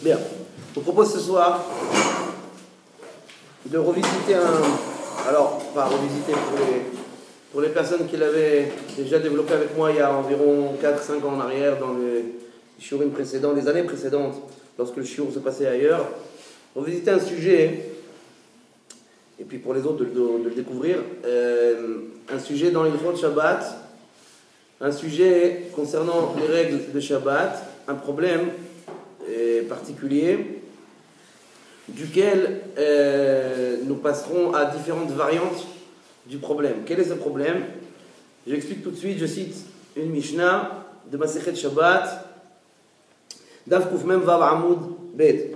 Bien. Je vous propose ce soir de revisiter alors, pas revisiter pour les personnes qui l'avaient déjà développé avec moi il y a environ 4-5 ans en arrière, dans les shiurim précédents, les années précédentes, lorsque le shiur se passait ailleurs. Revisiter un sujet, et puis pour les autres de le découvrir, un sujet dans l'Hilchot Shabbat, un sujet concernant les règles de Shabbat, un problème particulier, duquel nous passerons à différentes variantes du problème. Quel est ce problème? J'explique tout de suite, je cite une Mishnah de Masechet Shabbat, Daf Kuf Mem Vav Amud Bet.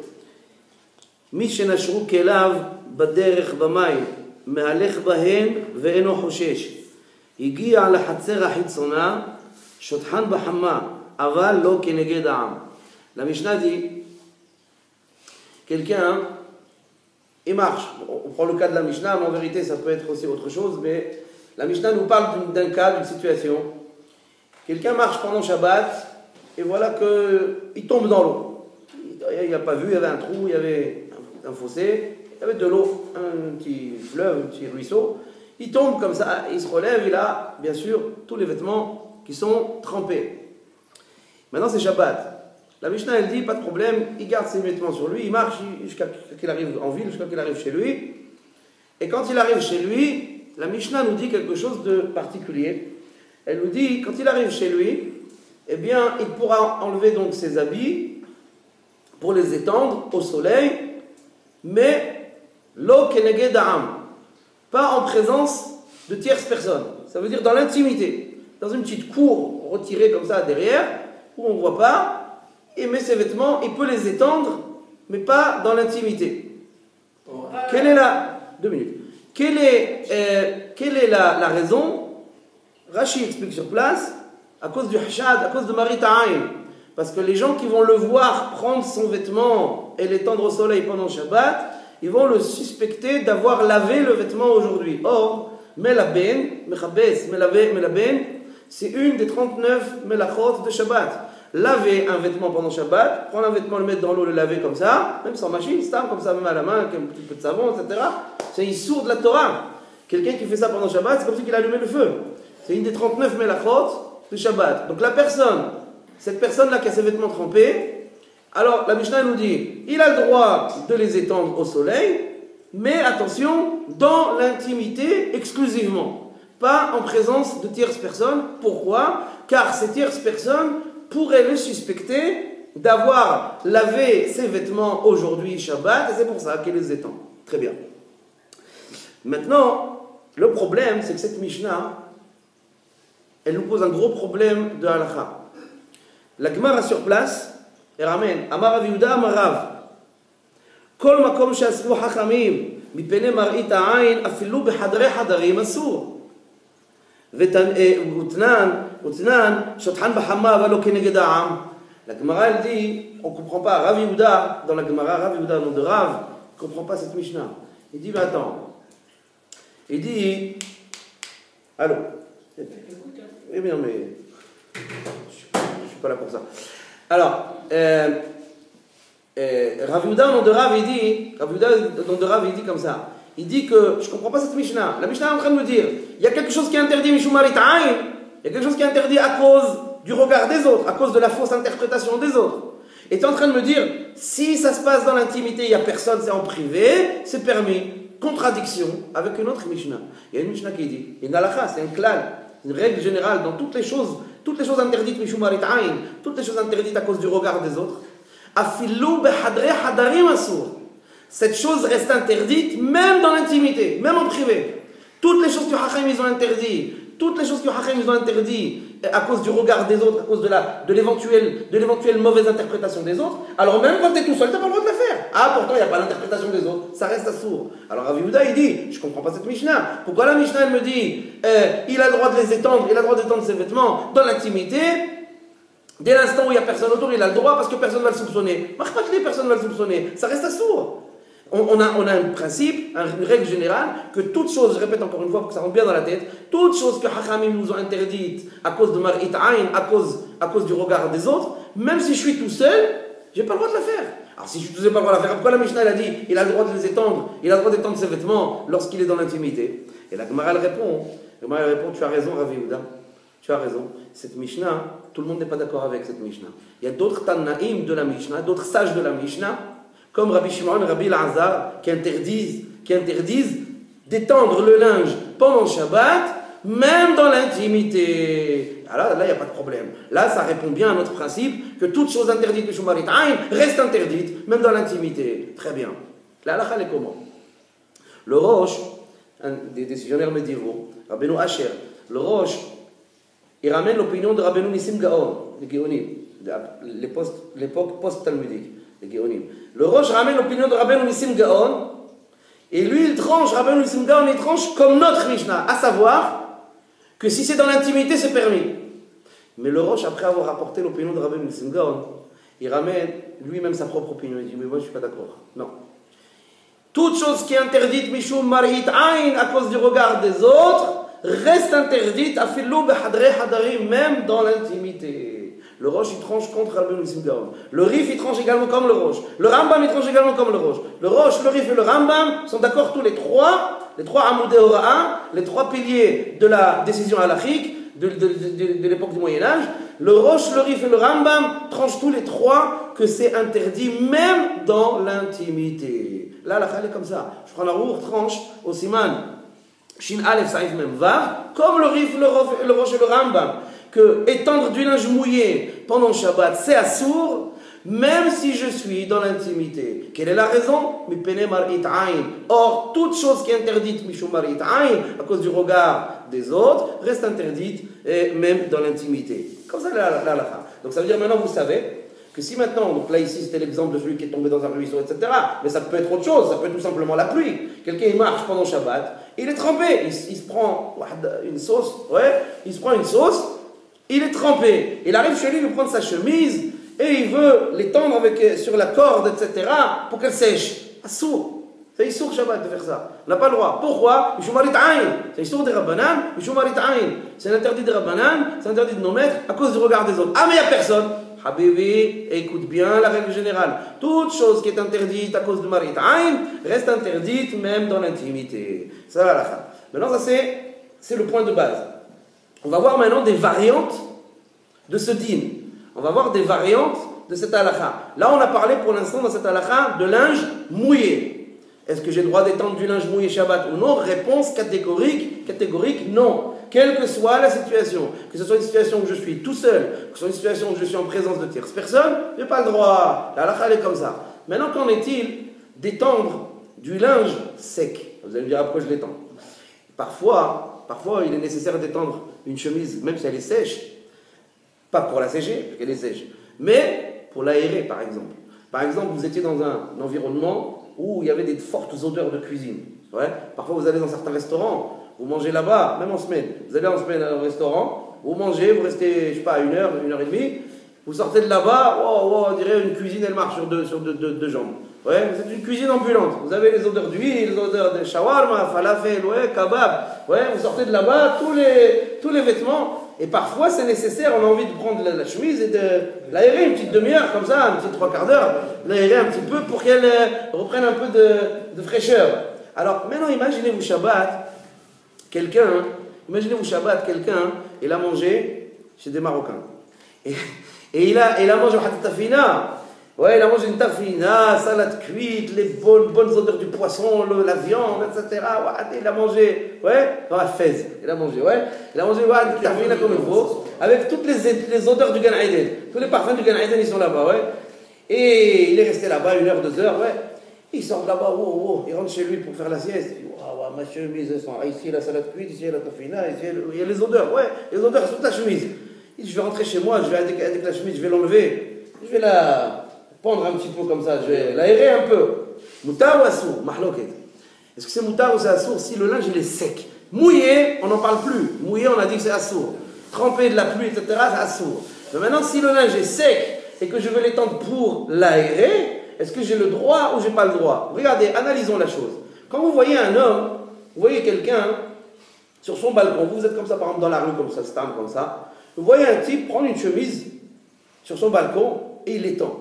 Mi shenashru kelav baderech bamayim, mehalech bahen ve'eno choshesh. הגיע לחצר החיצונה, שטחן בחמה, אבל לא כנגד העם. La Mishnah dit, quelqu'un, il marche. On prend le cas de la Mishnah, mais en vérité ça peut être aussi autre chose, mais la Mishnah nous parle d'un cas, d'une situation. Quelqu'un marche pendant Shabbat, et voilà qu'il tombe dans l'eau. Il n'a pas vu, il y avait un trou, il y avait un fossé, il y avait de l'eau, un petit fleuve, un petit ruisseau. Il tombe comme ça, il se relève, il a bien sûr tous les vêtements qui sont trempés. Maintenant c'est Shabbat. La Mishnah elle dit, pas de problème, il garde ses vêtements sur lui, il marche jusqu'à qu'il arrive en ville, jusqu'à qu'il arrive chez lui. Et quand il arrive chez lui, la Mishnah nous dit quelque chose de particulier. Elle nous dit, quand il arrive chez lui, eh bien il pourra enlever donc ses habits pour les étendre au soleil, mais lo keneged ha'am, pas en présence de tierces personnes. Ça veut dire dans l'intimité, dans une petite cour retirée comme ça derrière, où on ne voit pas, et met ses vêtements, il peut les étendre, mais pas dans l'intimité. Quelle est la... 2 minutes. Quelle est la raison? Rashi explique sur place, à cause du hashad, à cause de Marit Ha'ain. Parce que les gens qui vont le voir prendre son vêtement et l'étendre au soleil pendant Shabbat, ils vont le suspecter d'avoir lavé le vêtement aujourd'hui. Or, melaben, mechabes, melaben, c'est une des 39 melachot de Shabbat. Laver un vêtement pendant Shabbat, prendre un vêtement, le mettre dans l'eau, le laver comme ça, même sans machine, comme ça, même à la main, avec un petit peu de savon, etc. C'est issour de la Torah. Quelqu'un qui fait ça pendant Shabbat, c'est comme si il a allumé le feu. C'est une des 39 melachot de Shabbat. Donc cette personne-là qui a ses vêtements trempés, alors la Mishnah nous dit, il a le droit de les étendre au soleil, mais attention, dans l'intimité exclusivement, pas en présence de tierces personnes. Pourquoi? Car ces tierces personnes pourraient le suspecter d'avoir lavé ses vêtements aujourd'hui Shabbat, et c'est pour ça qu'il les étend. Très bien. Maintenant, le problème, c'est que cette Mishnah, elle nous pose un gros problème de halakha. La Gemara sur place, elle ramène Amar Rav Yehuda Amar Rav Kol makom she'asru hachamim mipnei marit ha'ain afilu behadrei hadarim asur utnan shotchan b'hama aval lo keneged ha'am. La Gemara elle dit, on ne comprend pas. Rav Yehuda, dans la Gemara, Rav Yehuda, nom de Rav, ne comprend pas cette Mishnah. Il dit, mais attends. Il dit, allô. Eh bien, mais je suis pas là pour ça. Alors, Rav Yehuda, nom de Rav, il dit comme ça. Il dit que je ne comprends pas cette Mishnah. La Mishnah est en train de me dire, il y a quelque chose qui est interdit, Mishum Marit Ha'ain, il y a quelque chose qui est interdit à cause du regard des autres, à cause de la fausse interprétation des autres. Et tu es en train de me dire, si ça se passe dans l'intimité, il n'y a personne, c'est en privé, c'est permis. Contradiction avec une autre Mishnah. Il y a une Mishnah qui dit, une halakha, c'est un klal, une règle générale dans toutes les choses interdites, Mishum Marit Ha'ain, toutes les choses interdites à cause du regard des autres. Afilu behadrei hadarim asur. Cette chose reste interdite même dans l'intimité, même en privé. Toutes les choses que Hacham ils ont interdit, à cause du regard des autres, à cause de l'éventuelle mauvaise interprétation des autres, alors même quand tu es tout seul, tu n'as pas le droit de le faire. Ah, pourtant il n'y a pas l'interprétation des autres, ça reste assourd. Alors Rav Yehuda il dit, je ne comprends pas cette Mishnah. Pourquoi la Mishnah elle me dit, il a le droit de les étendre, il a le droit d'étendre ses vêtements dans l'intimité? Dès l'instant où il n'y a personne autour, il a le droit parce que personne ne va le soupçonner. Marche pas que personne ne va le soupçonner, ça reste assourd. On a un principe, une règle générale, que toute chose, je répète encore une fois pour que ça rentre bien dans la tête, toute chose que Hachamim nous ont interdite à cause de Mar'it Ayn, à cause du regard des autres, même si je suis tout seul, j'ai pas le droit de la faire. Alors si je ne pas le droit de la faire, pourquoi la Mishnah elle a dit il a le droit de les étendre, il a le droit d'étendre ses vêtements lorsqu'il est dans l'intimité? Et la Gemara elle répond, tu as raison Rav Yehuda, tu as raison. Cette Mishnah, tout le monde n'est pas d'accord avec cette Mishnah. Il y a d'autres Tannaïm de la Mishnah, d'autres sages de la Mishnah, comme Rabbi Shimon et Rabbi Elazar, qui interdisent d'étendre le linge pendant le Shabbat, même dans l'intimité. Alors là, il n'y a pas de problème. Là, ça répond bien à notre principe que toute chose interdite de Shumarit Ayn reste interdite, même dans l'intimité. Très bien. La halakha est comment? Le Rosh, un des décisionnaires médiévaux, Rabbeinu Asher, le Rosh, il ramène l'opinion de Rabbeinu Nissim Gaon, les Géonim, l'époque post-talmudique, les Géonim. Le Rosh ramène l'opinion de Rabbeinu Nissim Gaon, et lui, il tranche, Rabbeinu Nissim Gaon, il tranche comme notre Mishnah, à savoir que si c'est dans l'intimité, c'est permis. Mais le Rosh, après avoir rapporté l'opinion de Rabbeinu Nissim Gaon, il ramène lui-même sa propre opinion. Il dit, mais moi je ne suis pas d'accord. Non. Toute chose qui est interdite, Mishum Mar'it Ayn, à cause du regard des autres, reste interdite, Afillu Behadre Hadarim, même dans l'intimité. Le Rosh, il tranche contre Rabbeinu Nissim Gaon. Le Rif, il tranche également comme le Rosh. Le Rambam, il tranche également comme le Rosh. Le Rosh, le Rif et le Rambam sont d'accord tous les trois Amoudé Hora'a, les trois piliers de la décision halachique de l'époque du Moyen-Âge. Le Rosh, le Rif et le Rambam tranchent tous les trois que c'est interdit même dans l'intimité. Là, la est comme ça. Shulchan Aruch tranche au Siman Shin Aleph Saïf Mem Vav, comme le Rif, le Rosh et le Rambam, que étendre du linge mouillé pendant le Shabbat, c'est assourd, même si je suis dans l'intimité. Quelle est la raison? Or, toute chose qui est interdite, Mishum Mar'it Ayn, à cause du regard des autres, reste interdite, même dans l'intimité. Comme ça, la halakha. Donc ça veut dire maintenant, vous savez, que si maintenant, donc là ici c'était l'exemple de celui qui est tombé dans un ruisseau, etc. Mais ça peut être autre chose, ça peut être tout simplement la pluie. Quelqu'un il marche pendant Shabbat, il est trempé, il se prend une sauce, il est trempé. Il arrive chez lui, il veut prendre sa chemise, et il veut l'étendre sur la corde, etc. pour qu'elle sèche. Assour. C'est Issour Shabbat de faire ça. On n'a pas le droit. Pourquoi? Mishumarit Ayn. C'est Issour des Rabbanan, Mishumarit Ayn. C'est l'interdit des Rabbanan, c'est l'interdit de nos maîtres à cause du regard des autres. Ah, mais il n'y a personne. Habibi, écoute bien la règle générale. Toute chose qui est interdite à cause de Marit Ayn reste interdite même dans l'intimité. Ça va la. Maintenant, ça c'est le point de base. On va voir maintenant des variantes de ce din. On va voir des variantes de cette halakha. Là, on a parlé pour l'instant dans cette halakha de linge mouillé. Est-ce que j'ai le droit d'étendre du linge mouillé Shabbat ou non? Réponse catégorique, non. Quelle que soit la situation, que ce soit une situation où je suis tout seul, que ce soit une situation où je suis en présence de tierces personnes, je n'ai pas le droit. La halakha est comme ça. Maintenant, qu'en est-il d'étendre du linge sec? Vous allez me dire, pourquoi je l'étends? Parfois, il est nécessaire d'étendre une chemise, même si elle est sèche, pas pour la sécher, parce qu'elle est sèche, mais pour l'aérer, par exemple. Par exemple, vous étiez dans un environnement où il y avait des fortes odeurs de cuisine. Ouais. Parfois, vous allez dans certains restaurants, vous mangez là-bas, même en semaine. Vous allez en semaine au restaurant, vous mangez, vous restez, je sais pas, 1 heure, 1 heure et demie, vous sortez de là-bas, on dirait une cuisine, elle marche sur deux jambes. Ouais, c'est une cuisine ambulante. Vous avez les odeurs d'huile, les odeurs de shawarma, falafel, ouais, kebab. Ouais, vous sortez de là-bas, tous les vêtements. Et parfois, c'est nécessaire, on a envie de prendre la chemise et de l'aérer une petite demi-heure, comme ça, une petite 3/4 d'heure, l'aérer un petit peu pour qu'elle reprenne un peu de fraîcheur. Alors, maintenant, imaginez-vous Shabbat, quelqu'un, il a mangé chez des Marocains. Et il a mangé au tafina. Ouais, il a mangé une tafina, salade cuite, les bonnes odeurs du poisson, la viande, etc. Ouais, il a mangé, dans la Fès. Il a mangé une tafina comme il faut, avec toutes les odeurs du Gan Eden. Tous les parfums du Gan Eden, ils sont là-bas, ouais. Et il est resté là-bas 1 heure, 2 heures, ouais. Il sort de là-bas, il rentre chez lui pour faire la sieste. Il dit, ma chemise, ici la salade cuite, ici la tafina, ici il y a les odeurs, les odeurs sur ta chemise. Il dit, je vais rentrer chez moi, je vais avec la chemise, je vais l'enlever, je vais la pendre un petit peu comme ça, je vais l'aérer un peu. Moutar ou assour? Mahloket. Est-ce que c'est moutar ou c'est assour si le linge il est sec? Mouillé, on n'en parle plus. Mouillé, on a dit que c'est assour. Trempé de la pluie, etc., c'est assour. Mais maintenant, si le linge est sec et que je veux l'étendre pour l'aérer, est-ce que j'ai le droit ou j'ai pas le droit? Regardez, analysons la chose. Quand vous voyez un homme, vous voyez quelqu'un sur son balcon, vous êtes comme ça par exemple dans la rue, comme ça, stand comme ça, vous voyez un type prendre une chemise sur son balcon et il l'étend.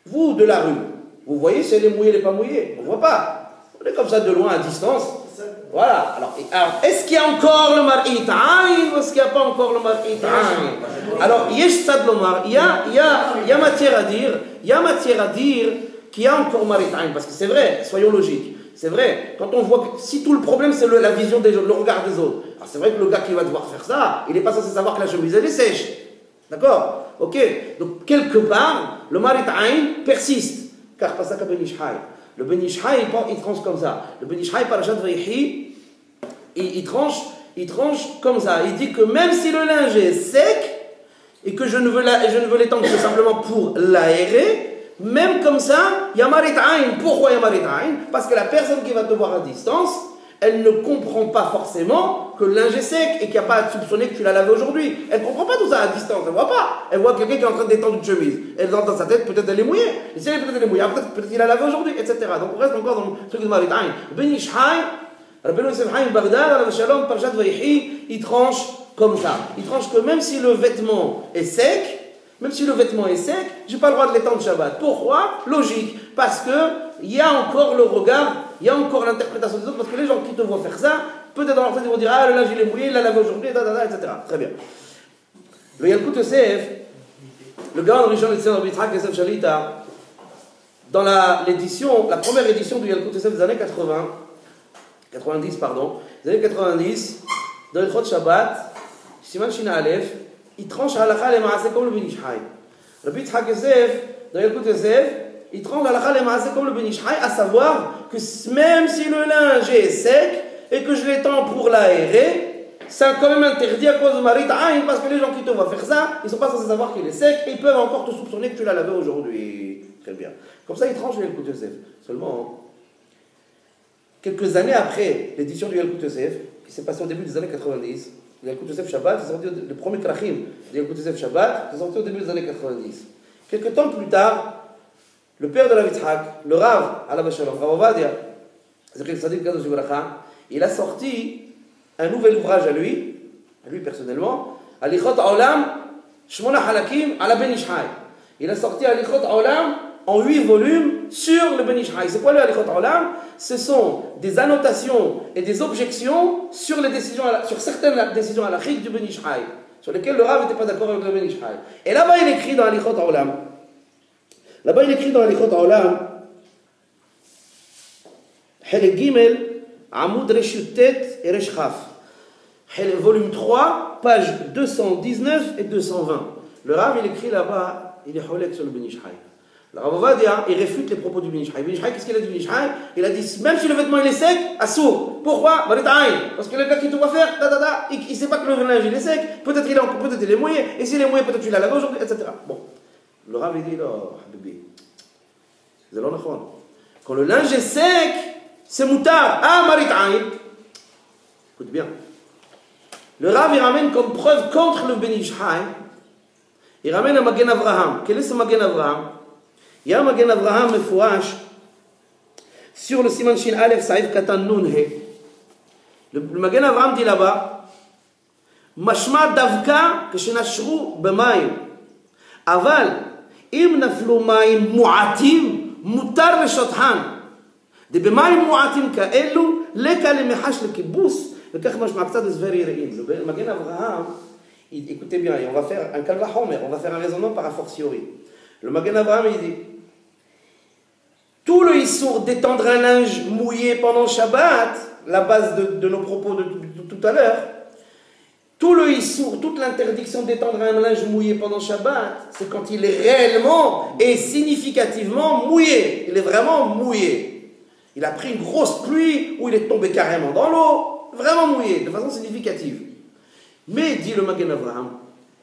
Vous, de la rue, vous voyez si elle est mouillée, elle n'est pas mouillée? On ne voit pas. On est comme ça de loin, à distance. Voilà. Alors est-ce qu'il y a encore le mar'it ayn ou est-ce qu'il n'y a pas encore le mar'it ayn? Alors, yesh tzad lomar, il y a matière à dire qu'il y a encore mar'it ayn, parce que c'est vrai, soyons logiques. C'est vrai, quand on voit que si tout le problème c'est la vision des autres, le regard des autres, alors c'est vrai que le gars qui va devoir faire ça, il n'est pas censé savoir que la chemise elle est sèche. D'accord? Ok. Donc quelque part, le marit ayn persiste. Car pas ça que Ben Ish Chai. Le Ben Ish Chai, il tranche comme ça. Le Ben Ish Chai, Parashat Vayechi, il tranche comme ça. Il dit que même si le linge est sec et que je ne veux l'étendre que simplement pour l'aérer, même comme ça, il y a marit ayn. Pourquoi il y a marit ayn? Parce que la personne qui va te voir à distance, elle ne comprend pas forcément que le linge est sec et qu'il n'y a pas à soupçonner que tu l'as lavé aujourd'hui. Elle ne comprend pas tout ça à distance, elle ne voit pas. Elle voit quelqu'un qui est en train d'étendre une chemise. Elle dans sa tête, peut-être elle est mouillée. Et si elle est mouillée, peut-être qu'il a lavé aujourd'hui, etc. Donc on reste encore dans le truc de marit ayn. Ben Ish Chai, Rabbeinu Yosef Chaim Bagdad, alav shalom, Parashat Vayechi, il tranche comme ça. Il tranche que même si le vêtement est sec, je n'ai pas le droit de l'étendre Shabbat. Pourquoi? Logique. Parce qu'il y a encore le regard, il y a encore l'interprétation des autres, parce que les gens qui te voient faire ça, peut-être dans leur tête, ils vont dire ah, le linge il est mouillé, il l'a lavé aujourd'hui, etc. Très bien. Le Yalkut Yosef, le grand Rishon LeZion Rabbi Yitzhak Yosef Shalita, dans la première édition du Yalkut Yosef des années 90, des années 90, dans le Chod Shabbat, Siman Shina Aleph, il tranche halakha lema'aseh comme le Ben Ish Chai. Rabbi Yitzhak Yosef, dans Yalkut Yosef, il tranche halakha lema'aseh comme le Ben Ish Chai, à savoir que même si le linge est sec et que je l'étends pour l'aérer, c'est quand même interdit à cause de marit ayn, parce que les gens qui te voient faire ça, ils ne sont pas censés savoir qu'il est sec et ils peuvent encore te soupçonner que tu l'as lavé aujourd'hui. Très bien. Comme ça, il tranche le Yalkut Yosef. Seulement, quelques années après l'édition du Yalkut Yosef, qui s'est passée au début des années 90, le Yalkut Yosef Shabbat, le premier krachim du Yalkut Yosef Shabbat, c'est sorti au début des années 90. Quelques temps plus tard, le père de la Yitzhak, le Rav, alav shalom, Rav Ovadia, il a sorti un nouvel ouvrage à lui personnellement, Alichot Haolam, Shmona Halakim, ala Ben Ish Chai. Il a sorti Alichot Haolam en 8 volumes sur le Ben Ish Chai. C'est quoi le Alichot Haolam? Ce sont des annotations et des objections sur certaines décisions halachiques du Ben Ish Chai, sur lesquelles le Rav n'était pas d'accord avec le Ben Ish Chai. Et là-bas, il écrit dans Alichot Haolam. Helek Gimel, Amoud Resh Yutet et Resh Chaf. Volume 3, pages 219 et 220. Le Rav, il écrit là-bas, il est holek sur le Ben Ish Chai. Le Rav Ovadia, il réfute les propos du Ben Ish Chai. Ben Ish Chai, qu'est-ce qu'il a dit du Ben Ish Chai? Il a dit, même si le vêtement il est sec, assourd. Pourquoi? Parce que le gars qui te voit faire, il ne sait pas que le linge il est sec, peut-être il est mouillé, et s'il est mouillé, peut-être tu l'as lavé aujourd'hui, etc. Bon. Le Rav, il dit, non, Habibi, c'est l'onachon. Quand le linge est sec, c'est moutar. Ah, marit ayn. Écoute bien. Le Rav, il ramène comme preuve contre le Ben Ish Chai, il ramène un Magen Avraham. Quel est ce Magen Avraham? Il y a un Magen Avraham mefouash sur le Siman Shin Aleph Saïf Katan Nun He. Le Magen Avraham dit là-bas, Mashma davka kshenashru b'mayim. Aval, im naflu mayim mu'atim, mutar leshothan. De b'mayim mu'atim ka'elu, leka lemechash lekibus. וכך משמע קצת הסבר יראים. Le Magen Avraham, écoutez bien, et on va faire un kalva homer, on va faire un raisonnement par a fortiori. Le Magen Avraham, il dit, tout le issour d'étendre un linge mouillé pendant Shabbat, la base de nos propos de tout à l'heure, tout le issour, toute l'interdiction d'étendre un linge mouillé pendant Shabbat, c'est quand il est réellement et significativement mouillé. Il est vraiment mouillé. Il a pris une grosse pluie ou il est tombé carrément dans l'eau. Vraiment mouillé, de façon significative. Mais, dit le Magen Avraham,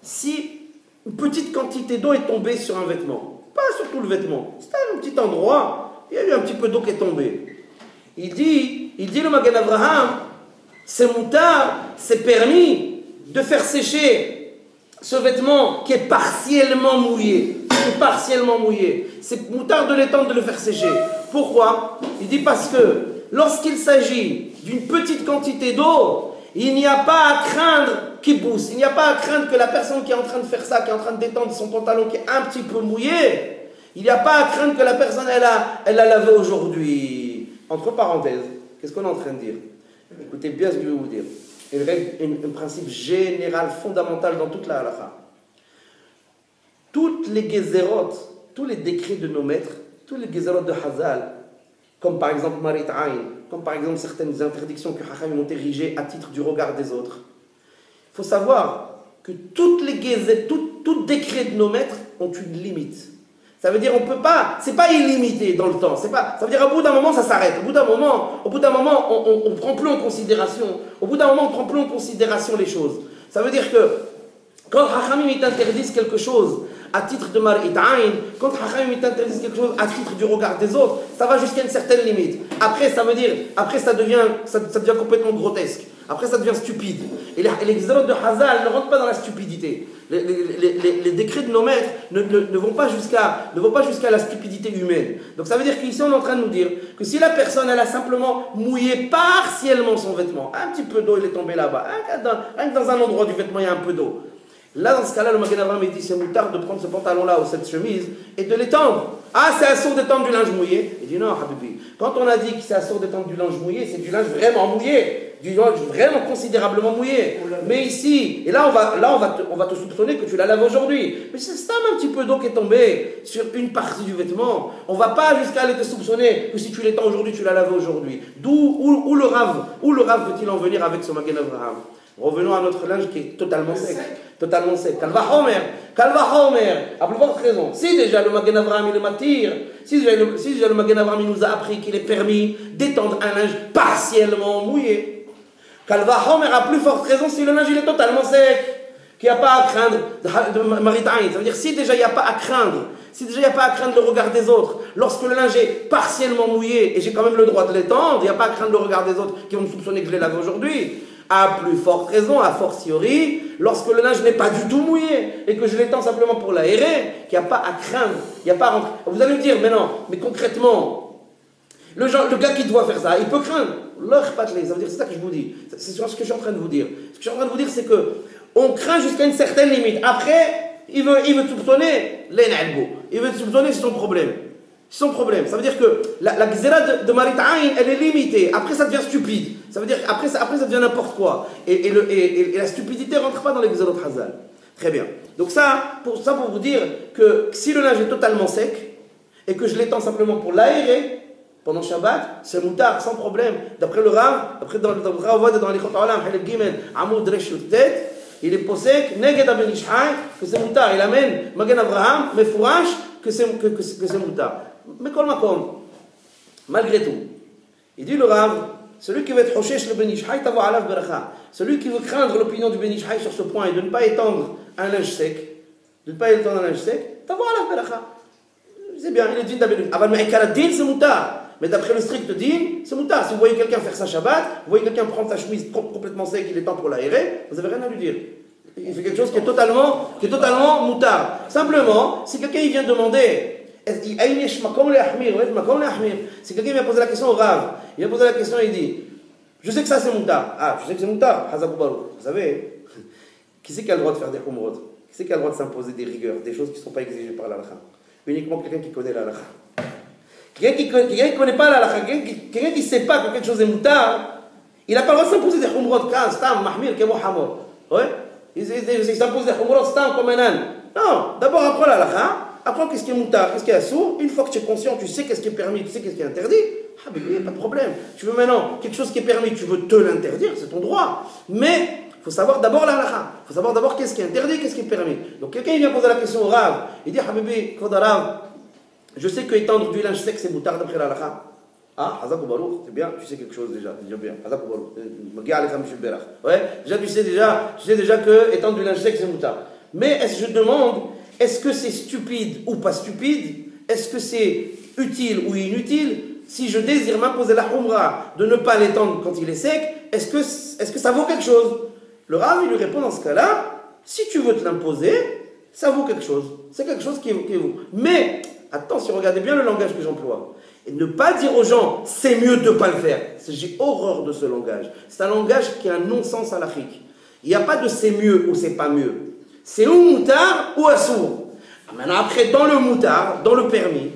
si une petite quantité d'eau est tombée sur un vêtement, pas sur tout le vêtement, c'était un petit endroit, il y a eu un petit peu d'eau qui est tombée. Il dit le Magen Avraham, c'est moutard, c'est permis de faire sécher ce vêtement qui est partiellement mouillé. est partiellement mouillé, c'est moutarde de l'étendre, de le faire sécher. Pourquoi? Il dit parce que lorsqu'il s'agit d'une petite quantité d'eau, il n'y a pas à craindre qu'il pousse. Il n'y a pas à craindre que la personne qui est en train de faire ça, qui est en train de détendre son pantalon qui est un petit peu mouillé, il n'y a pas à craindre que la personne, elle a lavé aujourd'hui. Entre parenthèses, qu'est-ce qu'on est en train de dire? Écoutez bien ce que je vais vous dire. Un principe général, fondamental dans toute la halakha. Toutes les gezerot, tous les décrets de nos maîtres, tous les gezerot de Hazal, comme par exemple Marit Ayn, comme par exemple certaines interdictions que Hacham ont érigées à titre du regard des autres. Il faut savoir que toutes les tout décret de nos maîtres ont une limite. Ça veut dire on peut pas, c'est pas illimité dans le temps. Ça veut dire au bout d'un moment ça s'arrête. Au bout d'un moment, on prend plus en considération. Au bout d'un moment on prend plus en considération les choses. Ça veut dire que quand Hachamim t'interdisent quelque chose à titre de Marit Ayn, quand Hachamim t'interdisent quelque chose à titre du regard des autres, ça va jusqu'à une certaine limite. Après ça devient complètement grotesque. Après ça devient stupide. Et les Gezerot de Hazal ne rentrent pas dans la stupidité. Les décrets de nos maîtres ne vont pas jusqu'à la stupidité humaine. Donc ça veut dire qu'ici on est en train de nous dire que si la personne elle a simplement mouillé partiellement son vêtement, un petit peu d'eau il est tombé là-bas, rien que dans un endroit du vêtement il y a un peu d'eau. Là dans ce cas-là le Magen Avraham dit c'est moutard de prendre ce pantalon-là ou cette chemise et de l'étendre. Ah c'est assourd d'étendre du linge mouillé. Il dit non Habibi, quand on a dit que c'est assourd d'étendre du linge mouillé, c'est du linge vraiment mouillé. Du linge vraiment considérablement mouillé. Mais ici, et là on va te soupçonner que tu la laves aujourd'hui. Mais c'est un petit peu d'eau qui est tombée sur une partie du vêtement. On ne va pas jusqu'à aller te soupçonner que si tu l'étends aujourd'hui, tu la laves aujourd'hui. Où le Rav veut-il en venir avec ce Magen Avraham? Revenons à notre linge qui est totalement sec. Totalement sec. Kalva Homer, à plus forte raison. Si déjà le Magen Avraham il est matir, si déjà le Magen Avraham il nous a appris qu'il est permis d'étendre un linge partiellement mouillé. Kalva Homer a plus forte raison si le linge il est totalement sec, qu'il n'y a pas à craindre de Marit Ayn. Ça veut dire si déjà il n'y a pas à craindre, le regard des autres, lorsque le linge est partiellement mouillé et j'ai quand même le droit de l'étendre, il n'y a pas à craindre le regard des autres qui vont me soupçonner que je l'ai lavé aujourd'hui. À plus forte raison, a fortiori, lorsque le linge n'est pas du tout mouillé et que je l'étends simplement pour l'aérer, qu'il n'y a pas à craindre, il n'y a pas à rentrer. Vous allez me dire, mais non, mais concrètement, le gars qui doit faire ça, il peut craindre. Ça veut dire, c'est ça que je vous dis. C'est ce que je suis en train de vous dire. Ce que je suis en train de vous dire, c'est que on craint jusqu'à une certaine limite. Après, il veut te soupçonner, il veut te soupçonner, c'est son problème. C'est son problème. Ça veut dire que la gzera de Marit Ayn, elle est limitée. Après, ça devient stupide. Ça veut dire après ça devient n'importe quoi. Et la stupidité ne rentre pas dans les gzerot Hazal. Très bien. Donc pour vous dire que si le linge est totalement sec et que je l'étends simplement pour l'aérer pendant Shabbat, c'est moutard, sans problème. D'après le Rav, dans les Chot Olam, Halek Gimel, Amoud Resh Tet, il est posek, Neged Ben Ishai, que c'est moutard. Il amène Magen Avraham, mais fourrache, que c'est moutard. Mais malgré tout, il dit le Rav, celui qui veut être Hoshesh le Ben Ishai, t'avo alav beracha. Celui qui veut craindre l'opinion du Ben Ishai sur ce point et de ne pas étendre un linge sec, t'avo alav beracha. C'est bien, il est din d'Abelou. Aval me'ikar ad-din, c'est moutard. Mais d'après le strict din, c'est moutard. Si vous voyez quelqu'un faire sa Shabbat, vous voyez quelqu'un prendre sa chemise complètement sec, il est temps pour l'aérer, vous n'avez rien à lui dire. Il fait quelque chose qui est totalement moutard. Simplement, si quelqu'un vient demander, si quelqu'un vient poser la question au Rav, il vient poser la question et il dit, je sais que ça c'est moutard. Ah, je sais que c'est moutard. Vous savez, qui c'est qui a le droit de faire des humrot? Qui c'est qui a le droit de s'imposer des rigueurs, des choses qui ne sont pas exigées par l'halakha? Uniquement quelqu'un qui connaît l'halakha. Quelqu'un qui ne connaît pas l'halakha, quelqu'un qui ne sait pas que quelque chose est moutard, il n'a pas le droit de s'imposer des humrot. Stam, mahmir, kemo hamor. Ouais? Il s'impose des humrot, stam, comme un âne. Non, d'abord apprends l'halakha. Apprends qu'est-ce qui est moutard, qu'est-ce qui est assourd. Une fois que tu es conscient, tu sais qu'est-ce qui est permis, tu sais qu'est-ce qui est interdit. Ah, mais oui, pas de problème. Tu veux maintenant quelque chose qui est permis, tu veux te l'interdire, c'est ton droit. Mais il faut savoir d'abord la halakha. Il faut savoir d'abord qu'est-ce qui est interdit, qu'est-ce qui est permis. Donc quelqu'un vient poser la question au Rav. Il dit, Habibi, Rav, je sais que étendre du linge sec, c'est moutard d'après la halakha. Ah, Hazak ou Baruch, c'est bien, tu sais quelque chose déjà bien. Hazak ou Baruch. Ouais, déjà tu sais déjà que étendre du linge sec, c'est moutard. Mais je demande, est-ce que c'est stupide ou pas stupide? Est-ce que c'est utile ou inutile? Si je désire m'imposer la humra de ne pas l'étendre quand il est sec, est-ce que ça vaut quelque chose? Le Rav, il lui répond dans ce cas-là, si tu veux te l'imposer, ça vaut quelque chose. C'est quelque chose qui vaut. Mais, attention, regardez bien le langage que j'emploie. Et ne pas dire aux gens, c'est mieux de ne pas le faire. J'ai horreur de ce langage. C'est un langage qui a un non-sens halachique. Il n'y a pas de c'est mieux ou c'est pas mieux. C'est ou moutard ou assour. Maintenant, après, dans le moutard, dans le permis,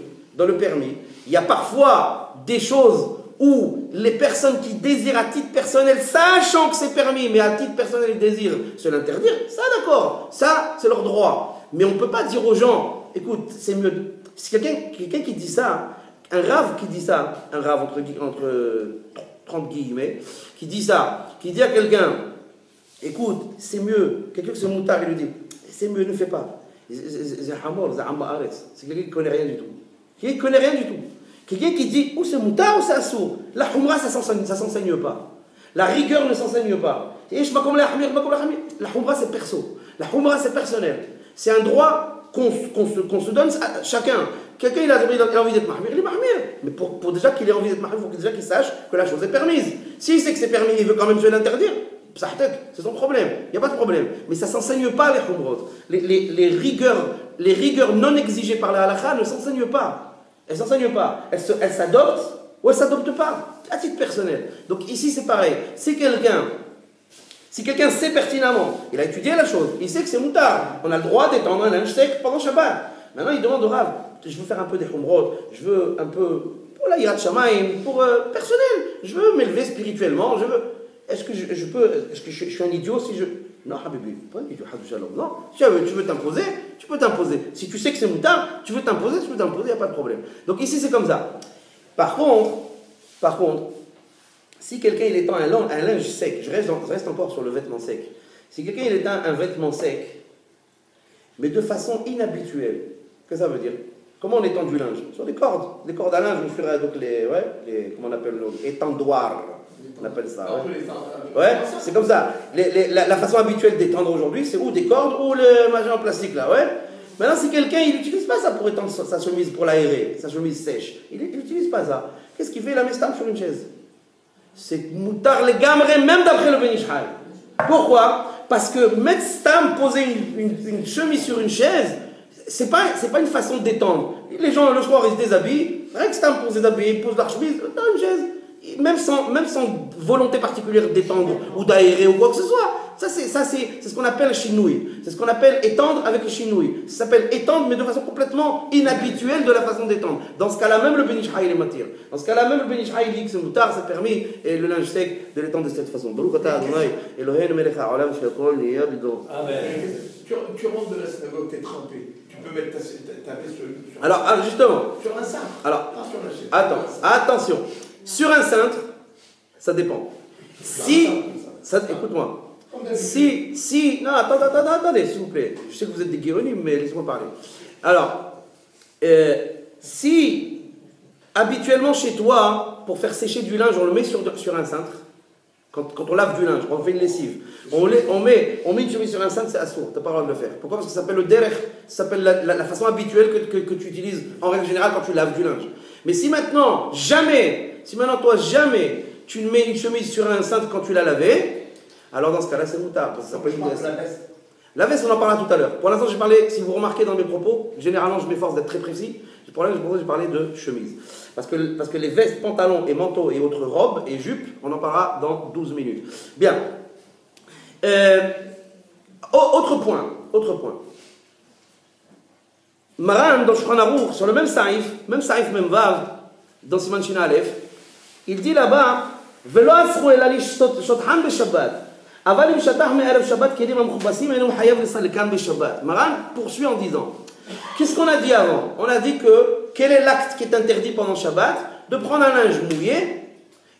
il y a parfois des choses où les personnes qui désirent à titre personnel, sachant que c'est permis, mais à titre personnel, ils désirent se l'interdire, ça d'accord, ça c'est leur droit. Mais on ne peut pas dire aux gens, écoute, c'est mieux. Si quelqu'un qui dit ça, un rave qui dit ça, un rave entre 30 guillemets, qui dit ça, qui dit à quelqu'un, écoute, c'est mieux, quelqu'un qui se moutard, il lui dit, c'est mieux, ne fais pas. C'est quelqu'un qui ne connaît rien du tout. Qui ne connaît rien du tout. Quelqu'un qui dit ou c'est moutard ou c'est assourd. La humra, ça ne s'enseigne pas. La rigueur ne s'enseigne pas. La humra, c'est perso. La humra, c'est personnel. C'est un droit qu'on se donne à chacun. Quelqu'un il a envie d'être mahmir, il est mahmir. Mais pour déjà qu'il ait envie d'être mahmir, il faut déjà qu'il sache que la chose est permise. S'il sait que c'est permis, il veut quand même se l'interdire. C'est son problème, il n'y a pas de problème. Mais ça ne s'enseigne pas les humrot. Les rigueurs non exigées par la halakha ne s'enseignent pas. Elles ne s'enseignent pas. Elles s'adoptent ou elles ne s'adoptent pas, à titre personnel. Donc ici c'est pareil. Si quelqu'un sait pertinemment, il a étudié la chose, il sait que c'est moutard, on a le droit d'étendre un linge sec pendant Shabbat. Maintenant il demande au Rav, je veux faire un peu des humrot, je veux un peu pour la hirat shamaim, pour personnel, je veux m'élever spirituellement, je veux. Est-ce que je suis un idiot si je... Non, Habibi, pas un idiot, non. Si tu veux t'imposer, tu peux t'imposer. Si tu sais que c'est moutard, tu veux t'imposer, il n'y a pas de problème. Donc ici, c'est comme ça. Par contre, si quelqu'un il étend un linge sec, je reste encore sur le vêtement sec. Si quelqu'un il étend un vêtement sec, mais de façon inhabituelle, qu'est-ce que ça veut dire? Comment on étend du linge? Sur des cordes à linge, donc comment on appelle les étendoirs. On appelle ça. Ouais, c'est comme ça. La façon habituelle d'étendre aujourd'hui, c'est ou des cordes ou le machin en plastique là. Ouais. Maintenant, si quelqu'un il n'utilise pas ça pour étendre sa chemise pour l'aérer, sa chemise sèche, il n'utilise pas ça. Qu'est-ce qu'il fait? Il la met stable sur une chaise. C'est moutard les gamres, même d'après le Ben Ish Chai. Pourquoi? Parce que mettre stam, poser une chemise sur une chaise, c'est pas une façon d'étendre. Les gens le soir ils se déshabillent, rien que stam pour se déshabiller, ils posent leur chemise dans une chaise. Même sans volonté particulière d'étendre ou d'aérer ou quoi que ce soit. Ça, c'est ce qu'on appelle chinouille. C'est ce qu'on appelle étendre avec le chinouille. Ça s'appelle étendre, mais de façon complètement inhabituelle de la façon d'étendre. Dans ce cas-là, même le Ben Ish Chai, il est matière. Dans ce cas-là, même le Ben Ish Chai, il dit que c'est moutard, c'est permis, et le linge sec, de l'étendre de cette façon. Baruch atah Adonai, Eloheinu melech haolam she'akol nהיה bidon. Amen. Tu rentres de la synagogue, t'es trempé. Tu peux mettre ta veste sur... Alors, justement. Sur un cintre. Alors, attention. Sur un cintre, ça dépend. Écoute-moi. Non, attendez, s'il vous plaît. Je sais que vous êtes des guéronimes, mais laissez-moi parler. Alors, si habituellement chez toi, pour faire sécher du linge, on le met sur un cintre, quand on lave du linge, quand on fait une lessive, on met une chemise sur un cintre, c'est assourd, tu n'as pas le droit de le faire. Pourquoi? Parce que ça s'appelle le derech, ça s'appelle la façon habituelle que tu utilises en règle générale quand tu laves du linge. Mais si maintenant, jamais, tu mets une chemise sur un cintre quand tu l'as lavé, alors dans ce cas-là, c'est moutard. Parce que ça s'appelle une veste. La veste, on en parlera tout à l'heure. Pour l'instant, j'ai parlé, si vous remarquez dans mes propos, généralement, je m'efforce d'être très précis. Pour l'instant, j'ai parlé de chemise. Parce que les vestes, pantalons et manteaux et autres robes et jupes, on en parlera dans 12 minutes. Bien. Autre point. Maran, dans Shulchan Aruch, sur le même saïf, même vav, dans Siman Shin Aleph, il dit là-bas, Velo asru ela lishothan b'Shabbat. Aval im shatach me'erev Shabbat kelim hamchubasim enu chayav l'salekan b'Shabbat. Maran poursuit en disant, qu'est-ce qu'on a dit avant? On a dit que quel est l'acte qui est interdit pendant Shabbat? De prendre un linge mouillé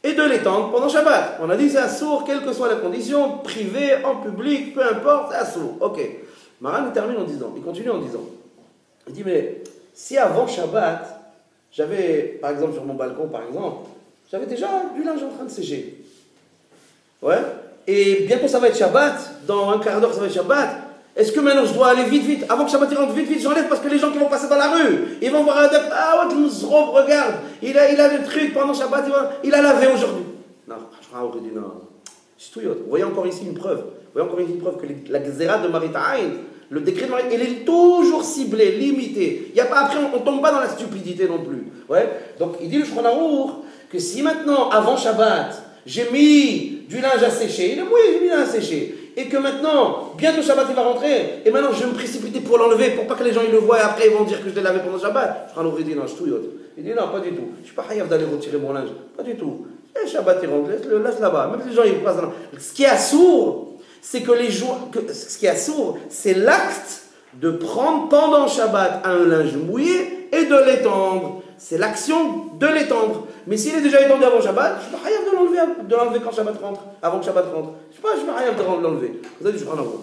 et de l'étendre pendant Shabbat. On a dit c'est assourd, quelle que soit la condition, privé, en public, peu importe, c'est assourd. Ok. Maran il continue en disant, il dit, mais si avant Shabbat, j'avais, par exemple, sur mon balcon, j'avais déjà du linge en train de sécher. Ouais. Et bientôt ça va être Shabbat, dans un quart d'heure ça va être Shabbat. Est-ce que maintenant je dois aller vite, avant que Shabbat il rentre vite, j'enlève parce que les gens qui vont passer dans la rue, ils vont voir un adepte, ah ouais, regarde, il a le truc pendant Shabbat, il a lavé aujourd'hui. Non, je dis non. Vous voyez encore ici une preuve. Que la Gezerah de Marit Aïn, le décret de mariage, il est toujours ciblé, limité. Il y a pas, après, on ne tombe pas dans la stupidité non plus. Ouais. Donc, il dit le Shulchan Arour que si maintenant, avant Shabbat, j'ai mis du linge à sécher, il est mouillé, j'ai mis du linge à sécher, et que maintenant, bientôt Shabbat il va rentrer, et maintenant je vais me précipiter pour l'enlever, pour pas que les gens ils le voient, et après ils vont dire que je l'ai lavé pendant Shabbat. Shulchan Arour, il dit non, je touillote. Il dit non, pas du tout. Je suis pas hayav d'aller retirer mon linge. Pas du tout. Et Shabbat il rentre, laisse là-bas. Même les gens ils passent dans... Ce qui est assourd, c'est que les jours, ce qui est assourd, c'est l'acte de prendre pendant Shabbat un linge mouillé et de l'étendre. C'est l'action de l'étendre. Mais s'il est déjà étendu avant Shabbat, je ne suis pas hayav de l'enlever quand Shabbat rentre, avant que Shabbat rentre. Je ne suis pas hayav de l'enlever. Vous avez dit, je prends l'enlever.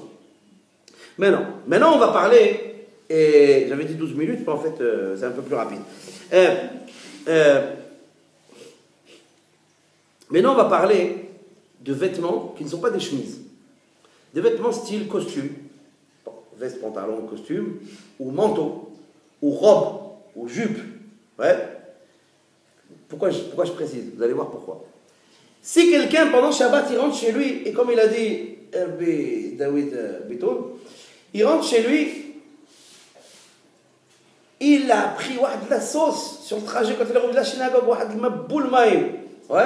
Maintenant, on va parler, et j'avais dit 12 minutes, mais en fait, c'est un peu plus rapide. Maintenant, on va parler de vêtements qui ne sont pas des chemises. Des vêtements style costume, veste, pantalon, costume, ou manteau, ou robe, ou jupe. Ouais. Pourquoi je précise? Vous allez voir pourquoi. Si quelqu'un, pendant Shabbat, il rentre chez lui, et comme il a dit David Beton, il rentre chez lui, il a pris de la sauce sur le trajet quand il est revenu de la synagogue, ouais.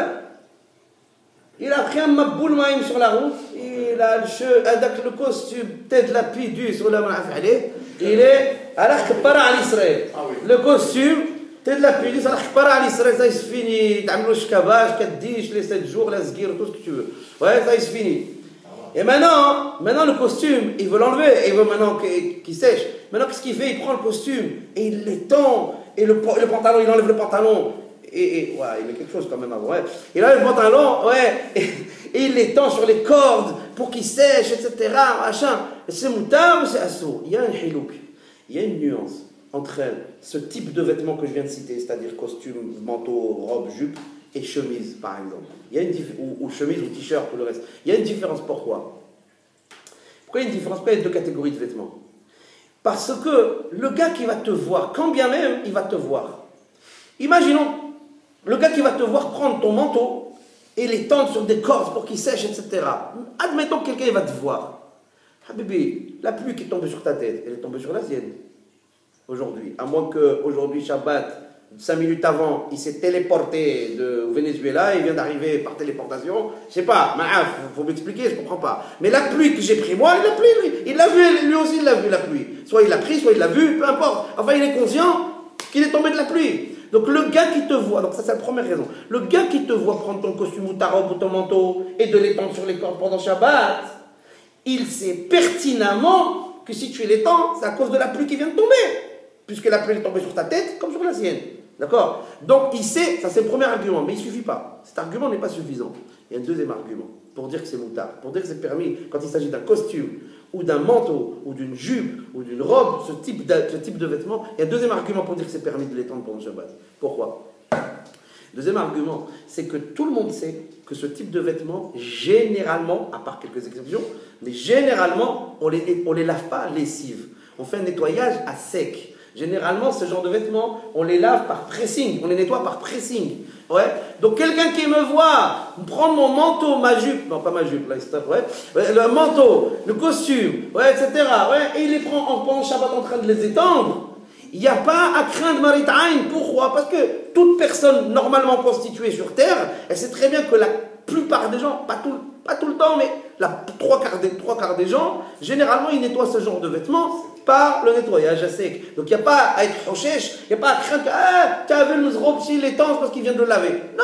Il a pris un maboul maïm sur la route, il a le costume, tête la pidus, il est à la kbara à l'Israël. Le costume, tête la pidus, à la kbara à l'Israël, ça il se finit. T'as mis le shkabaj, 4 dish, les 7 jours, la sgir, tout ce que tu veux. Ouais, ça il se finit. Et maintenant le costume, il veut l'enlever, il veut maintenant qu'il sèche. Maintenant, qu'est-ce qu'il fait? Il prend le costume et il l'étend, et le pantalon, il enlève le pantalon. Et ouais, il met quelque chose quand même avant. Ouais. Il enlève le pantalon, ouais, et il l'étend sur les cordes pour qu'il sèche, etc. Machin. C'est moutard ou c'est assourd? Il y a un hilouk, il y a une nuance entre ce type de vêtements que je viens de citer, c'est-à-dire costume, manteau, robe, jupe, et chemise, par exemple. Il y a une ou chemise ou t-shirt ou le reste. Il y a une différence. Pourquoi il y a une différence? Pourquoi il y a deux catégories de vêtements? Parce que le gars qui va te voir, quand bien même il va te voir, imaginons le gars qui va te voir prendre ton manteau et l'étendre sur des cordes pour qu'il sèche, etc. Admettons que quelqu'un va te voir. Habibi, la pluie qui est tombée sur ta tête, elle est tombée sur la sienne. Aujourd'hui. À moins qu'aujourd'hui, Shabbat, 5 minutes avant, il s'est téléporté de Venezuela, il vient d'arriver par téléportation. Je sais pas, il faut m'expliquer, je ne comprends pas. Mais la pluie que j'ai pris, moi, il l'a pris, lui. Il l'a vu, lui aussi, il l'a vu, la pluie. Soit il l'a pris, soit il l'a vu, peu importe. Enfin, il est conscient qu'il est tombé de la pluie. Donc le gars qui te voit, donc ça c'est la première raison, le gars qui te voit prendre ton costume ou ta robe ou ton manteau et de l'étendre sur les cordes pendant Shabbat, il sait pertinemment que si tu l'étends, c'est à cause de la pluie qui vient de tomber, puisque la pluie est tombée sur ta tête comme sur la sienne. D'accord? Donc il sait, ça c'est le premier argument, mais il ne suffit pas. Cet argument n'est pas suffisant. Il y a un deuxième argument, pour dire que c'est moutard, pour dire que c'est permis quand il s'agit d'un costume, ou d'un manteau, ou d'une jupe, ou d'une robe, ce type de vêtements. Il y a un deuxième argument pour dire que c'est permis de l'étendre pendant le Shabbat. Pourquoi? Deuxième argument, c'est que tout le monde sait que ce type de vêtements, généralement, à part quelques exceptions, mais généralement, on les lave pas à lessive. On fait un nettoyage à sec. Généralement, ce genre de vêtements, on les lave par pressing, on les nettoie par pressing. Ouais. Donc quelqu'un qui me voit prendre mon manteau, ma jupe, non pas ma jupe, là, le manteau, le costume, ouais, etc. Ouais, et il les prend pendant Shabbat en train de les étendre, il n'y a pas à craindre Maritime. Pourquoi? Parce que toute personne normalement constituée sur Terre, elle sait très bien que la plupart des gens, pas tout le temps, mais trois quarts des gens, généralement ils nettoient ce genre de vêtements par le nettoyage à sec. Donc il n'y a pas à être rochèche, il n'y a pas à craindre que tu avais une robe s'il l'étend parce qu'il vient de le laver. Non.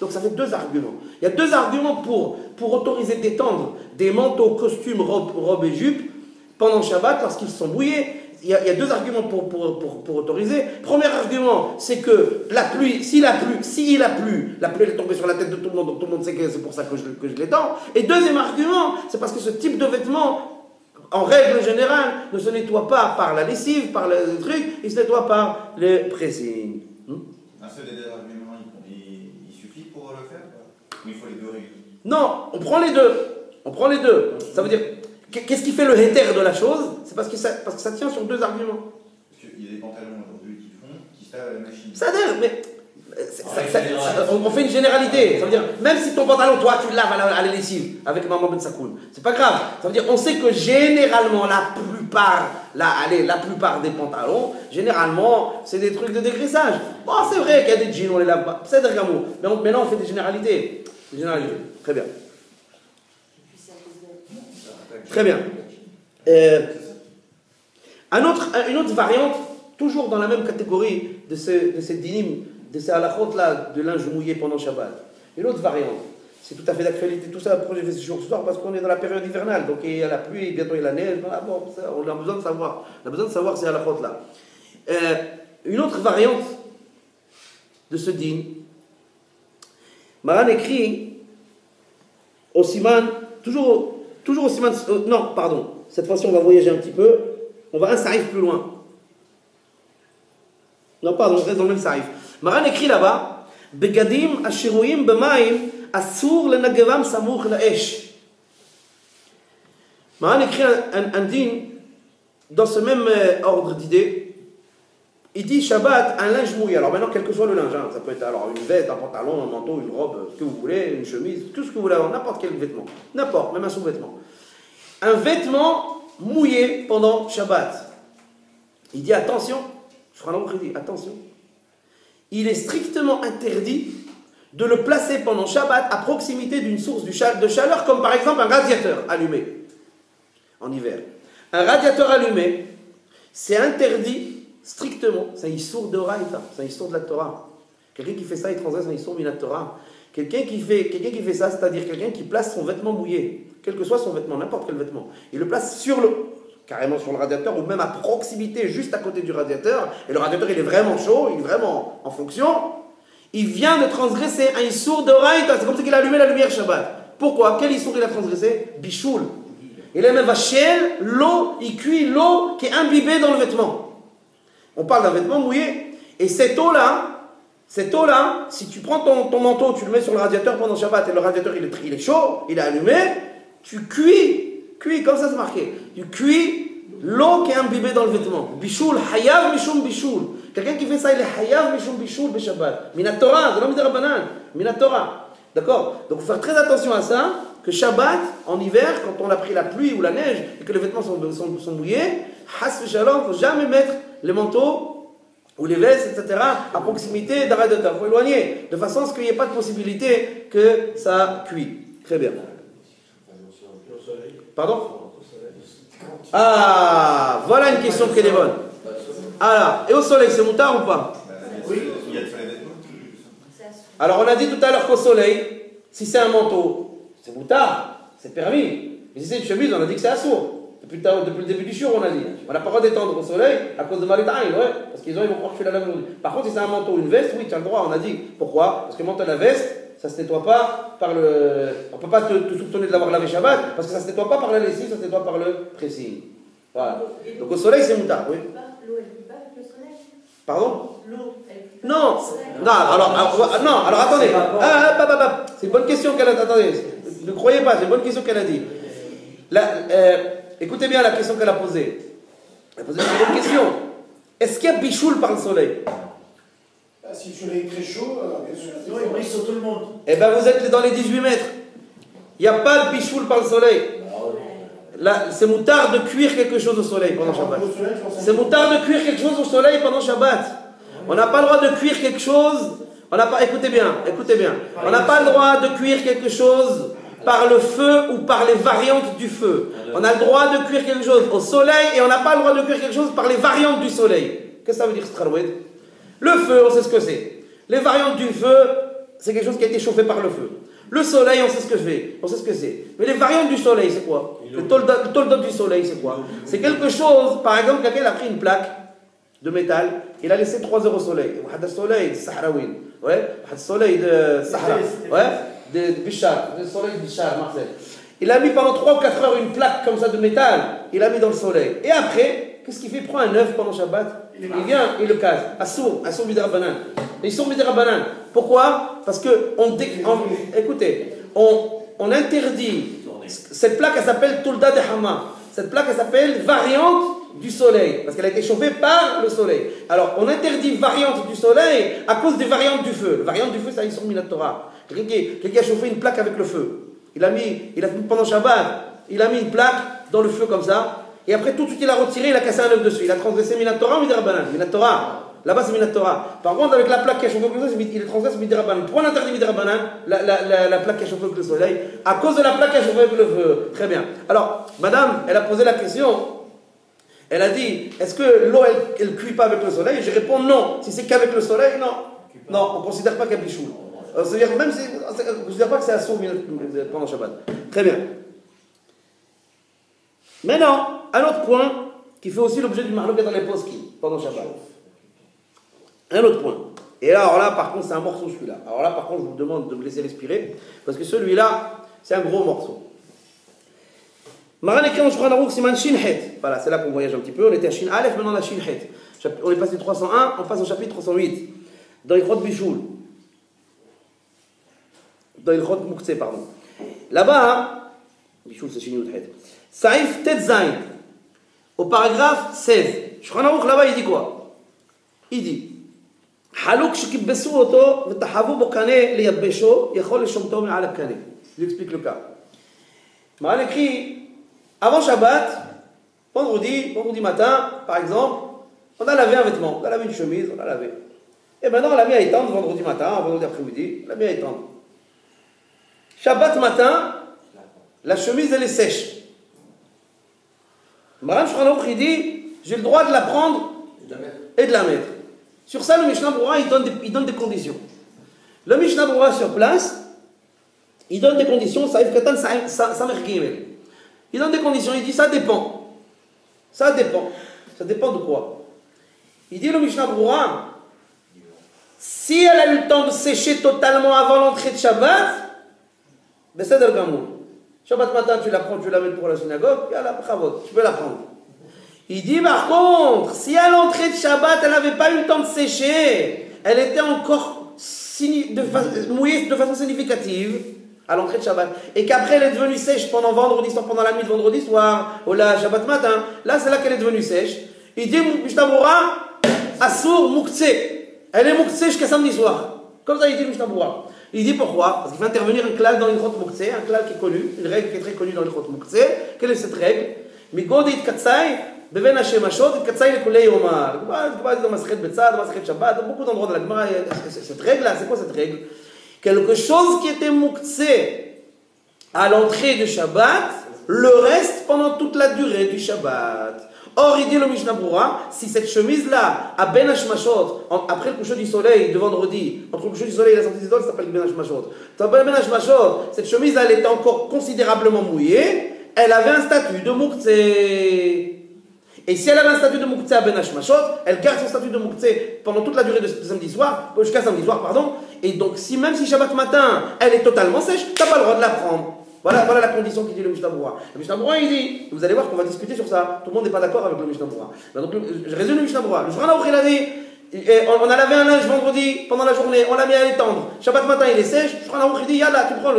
Donc ça fait deux arguments. Il y a deux arguments pour autoriser d'étendre des manteaux, costumes, robes et jupes pendant Shabbat lorsqu'ils sont mouillés. Il y a deux arguments pour autoriser. Premier argument, c'est que la pluie, s'il a plu, la pluie est tombée sur la tête de tout le monde, donc tout le monde sait que c'est pour ça que je l'étends. Et deuxième argument, c'est parce que ce type de vêtements, en règle générale, ne se nettoie pas par la lessive, par le truc, il se nettoie par le pressing. Un seul des deux arguments, il suffit pour le faire, ou il faut les deux règles? Non, on prend les deux. Ça veut dire, qu'est-ce qui fait le héter de la chose? C'est parce que ça tient sur deux arguments. Parce qu'il y a des pantalons aujourd'hui qui se lavent à la machine. Ça donne, mais on fait une généralité. Ça veut dire, même si ton pantalon, toi, tu le laves à la lessive avec Maman Ben Sakoun, c'est pas grave. Ça veut dire, on sait que généralement, la plupart, la plupart des pantalons, généralement, c'est des trucs de dégraissage. Bon, c'est vrai qu'il y a des jeans, on les lave pas. C'est de l'amour. Mais maintenant, on fait des généralités. Des généralités. Très bien. Très bien. Une autre variante, toujours dans la même catégorie de ces dinim, de ces halachot-là, de linge mouillé pendant Shabbat. Une autre variante, c'est tout à fait d'actualité, tout ça, pourquoi j'ai fait ce jour ce soir, parce qu'on est dans la période hivernale, donc il y a la pluie, bientôt il y a la neige, voilà, bon, ça, on a besoin de savoir. On a besoin de savoir ces halachot-là. Une autre variante de ce din, Maran écrit au Siman, toujours au Siman, non, pardon, cette fois-ci on va voyager un petit peu, on va un sarif plus loin. Non, pardon, on reste dans le même sarif. Maran écrit là-bas, Begadim ashiruim b'maim asur lenagevam samuch la'esh. Maran écrit un din dans ce même ordre d'idée. Il dit Shabbat, un linge mouillé. Alors maintenant, quel que soit le linge, hein, ça peut être alors une veste, un pantalon, un manteau, une robe, ce que vous voulez, une chemise, tout ce que vous voulez, n'importe quel vêtement, n'importe, même un sous-vêtement. Un vêtement mouillé pendant Shabbat. Il dit attention, il dit attention, il est strictement interdit de le placer pendant Shabbat à proximité d'une source de chaleur, comme par exemple un radiateur allumé en hiver. Un radiateur allumé, c'est interdit strictement, c'est un issour de Raïta, c'est un issour de la Torah. Quelqu'un qui fait ça, il transgresse un issour de la Torah. Quelqu'un qui fait ça, c'est-à-dire quelqu'un qui place son vêtement mouillé, quel que soit son vêtement, n'importe quel vêtement, il le place carrément sur le radiateur ou même à proximité, juste à côté du radiateur, et le radiateur il est vraiment chaud, il est vraiment en fonction, il vient de transgresser un issour de Raïta, c'est comme ça qu'il a allumé la lumière Shabbat. Pourquoi? Quel issour il a transgressé? Bichoul. Il a même vachel, l'eau, il cuit l'eau qui est imbibée dans le vêtement. On parle d'un vêtement mouillé. Et cette eau-là, si tu prends ton manteau, tu le mets sur le radiateur pendant Shabbat, et le radiateur il est chaud, il est allumé, tu cuis, comme ça c'est marqué, tu cuis l'eau qui est imbibée dans le vêtement. Bichoul, hayav mishum bichoul. Quelqu'un qui fait ça, il est hayav mishum bichoul be Shabbat. Minatora, c'est l'homme de Rabbanan. Minatora. D'accord? Donc il faut faire très attention à ça, que Shabbat, en hiver, quand on a pris la pluie ou la neige, et que les vêtements sont mouillés, has shalom, il ne faut jamais mettre les manteaux ou les vestes, etc., à proximité d'un radiateur. Il faut éloigner, de façon à ce qu'il n'y ait pas de possibilité que ça cuit. Très bien. Pardon? Ah, voilà une question qui est bonne. Alors, et au soleil, c'est moutard ou pas? Oui, il y a de soleil. Alors, on a dit tout à l'heure qu'au soleil, si c'est un manteau, c'est moutard, c'est permis. Mais si c'est une chemise, on a dit que c'est assourd. Depuis le début du jour, on a dit. On n'a pas le droit d'étendre au soleil à cause de Maritaïn, ouais. Parce qu'ils vont croire que tu la laves aujourd'hui. Par contre, si c'est un manteau ou une veste, oui, tu as le droit, on a dit. Pourquoi? Parce que le manteau et la veste, ça ne se nettoie pas par le. On ne peut pas te soupçonner de l'avoir lavé Shabbat, parce que ça ne se nettoie pas par la lessive, ça se nettoie par le pressing. Voilà. Donc au soleil, c'est moutard, oui. L'eau, elle ne pas avec le soleil. Pardon? L'eau, elle Non, alors attendez. C'est une bonne question qu'elle a dit. Attendez, ne croyez pas, c'est une bonne question qu'elle a dit. Écoutez bien la question qu'elle a posée. Elle a posé une bonne question. Est-ce qu'il y a bichoul par le soleil? Si le soleil est très chaud, bien sûr. Sinon, il brille sur tout le monde. Eh bien, vous êtes dans les 18 mètres. Il n'y a pas de bichoul par le soleil. Là, c'est moutard de cuire quelque chose au soleil pendant Shabbat. C'est moutard de cuire quelque chose au soleil pendant Shabbat. On n'a pas le droit de cuire quelque chose. Écoutez bien. On n'a pas le droit de cuire quelque chose par le feu ou par les variantes du feu. On a le droit de cuire quelque chose au soleil et on n'a pas le droit de cuire quelque chose par les variantes du soleil. Qu'est-ce que ça veut dire, Straroued? Le feu, on sait ce que c'est. Les variantes du feu, c'est quelque chose qui a été chauffé par le feu. Le soleil, on sait ce que c'est. Mais les variantes du soleil, c'est quoi? Le toldot du soleil, c'est quoi? C'est quelque chose, par exemple, quelqu'un a pris une plaque de métal, il a laissé 3 heures au soleil. Le soleil de Sahraoui. Ouais, le soleil de Sahara. Ouais, de Bichar, le soleil de Bichar, Marseille. Il a mis pendant 3 ou 4 heures une plaque comme ça de métal, il a mis dans le soleil. Et après, qu'est-ce qu'il fait? Il prend un œuf pendant Shabbat, il vient, il le casse. Assour Midirabanan. Ils sont Midirabanan. Pourquoi? Parce que, écoutez, on interdit, cette plaque elle s'appelle Tulda de Hama. Cette plaque elle s'appelle variante du soleil, parce qu'elle a été chauffée par le soleil. Alors, on interdit variante du soleil à cause des variantes du feu. Les variantes du feu, ça, ils sont mis la Torah. Quelqu'un qui a chauffé une plaque avec le feu. Pendant Shabbat, il a mis une plaque dans le feu comme ça. et après tout de suite il a retiré, il a cassé un œuf dessus. Il a transgressé Minatora ou Midrabanan? Minatora. Là-bas c'est Minatora. Par contre, avec la plaque qui a chauffé avec le soleil, il est transgressé Midrabanan. Pourquoi on interdit Midrabanan, la plaque qui a chauffé avec le soleil? À cause de la plaque qui a chauffé avec le feu. Très bien. Alors, madame, elle a posé la question. Elle a dit, est-ce que l'eau, elle cuit pas avec le soleil? Je réponds non. Si c'est qu'avec le soleil, non. Non, on ne considère pas qu'elle bichou. C'est-à-dire, même si, on ne considère pas que c'est un sourd pendant Shabbat. Très bien. Maintenant, un autre point qui fait aussi l'objet du marloquet dans les poskim pendant Shabbat. Un autre point. Et là, alors là, par contre, c'est un morceau celui-là. Alors là, par contre, je vous demande de me laisser respirer, parce que celui-là, c'est un gros morceau. Maran écrit en Shulchan Aruch Siman Shin Het. Voilà, c'est là qu'on voyage un petit peu. On était à Shin Aleph, maintenant on a Shin Het. On est passé 301, on passe au chapitre 308. Dans Ilchot Bishul. Dans Ilchot Muktzeh, pardon. Là-bas, hein, Bishul c'est Shin Yud Het. Saïf Tet Zayin. Au paragraphe 16. Shulchan Aruch là-bas, il dit quoi? Il dit Halouk shekibbesu oto v'tahavu bo kane liyabesho yachol leshomto me'al hakane. Je lui explique le cas. Maran écrit avant Shabbat, vendredi matin, par exemple, on a lavé un vêtement, on a lavé une chemise, on a lavé. Et maintenant, on l'a mis à étendre vendredi matin, vendredi après-midi, on l'a mis à étendre. Shabbat matin, la chemise, elle est sèche. Maran Shulchan Aruch, il dit, j'ai le droit de la prendre et de la mettre. Sur ça, le Mishnah Berurah, il donne des conditions. Le Mishnah Berurah sur place, il donne des conditions, Saïf Katan, Samer Gimel. Il donne des conditions, il dit ça dépend. Ça dépend. Ça dépend de quoi? Il dit le Mishnah Berurah, si elle a eu le temps de sécher totalement avant l'entrée de Shabbat, ben c'est del Gamour. Shabbat matin, tu la prends, tu la mets pour la synagogue, yallah, bravo, tu peux la prendre. Il dit par contre, si à l'entrée de Shabbat, elle n'avait pas eu le temps de sécher, elle était encore mouillée de façon significative, à l'entrée de Shabbat, et qu'après elle est devenue sèche pendant vendredi soir, pendant la nuit de vendredi soir, ou la Shabbat matin, là c'est là qu'elle est devenue sèche. Il dit, Mishnah Berurah, Assour Muktzeh. Elle est Muktzeh jusqu'à samedi soir. Comme ça il dit Mishnah Berurah. Il dit pourquoi? Parce qu'il fait intervenir un klal dans l'Ilchot Muktzeh, un klal qui est connu, une règle qui est très connue dans l'Ilchot Muktzeh. Quelle est cette règle? Migod it katsai, beven hashemashot, it katsai le kulei yomar. Dans Masechet Betzad, dans Masechet Shabbat, dans beaucoup d'endroits de la Gemara, cette règle-là, c'est quoi cette règle? Quelque chose qui était Muktzeh à l'entrée du Shabbat, le reste pendant toute la durée du Shabbat. Or, il dit le Mishnah Berurah, si cette chemise-là, à Ben Hashmashot, après le coucher du soleil de vendredi, entre le coucher du soleil et la sortie des idoles, ça s'appelle Ben Hashmashot. Ben Hashmashot, cette chemise-là, elle était encore considérablement mouillée, elle avait un statut de Muktzeh. Et si elle avait un statut de Muktzeh à Ben Hashmashot, elle garde son statut de Muktzeh pendant toute la durée de samedi soir, jusqu'à samedi soir, pardon. Et donc, même si Shabbat matin, elle est totalement sèche, tu n'as pas le droit de la prendre. Voilà la condition qui dit le Mishnah Berurah. Le Mishnah Berurah, il dit, vous allez voir qu'on va discuter sur ça. Tout le monde n'est pas d'accord avec le Mishnah Berurah. Donc, je résume le Mishnah Berurah. Le Shulchan Aruch, il a dit, on a lavé un linge vendredi pendant la journée, on l'a mis à l'étendre. Shabbat matin, il est sèche. Le Shulchan Aruch, il dit, yallah, tu prends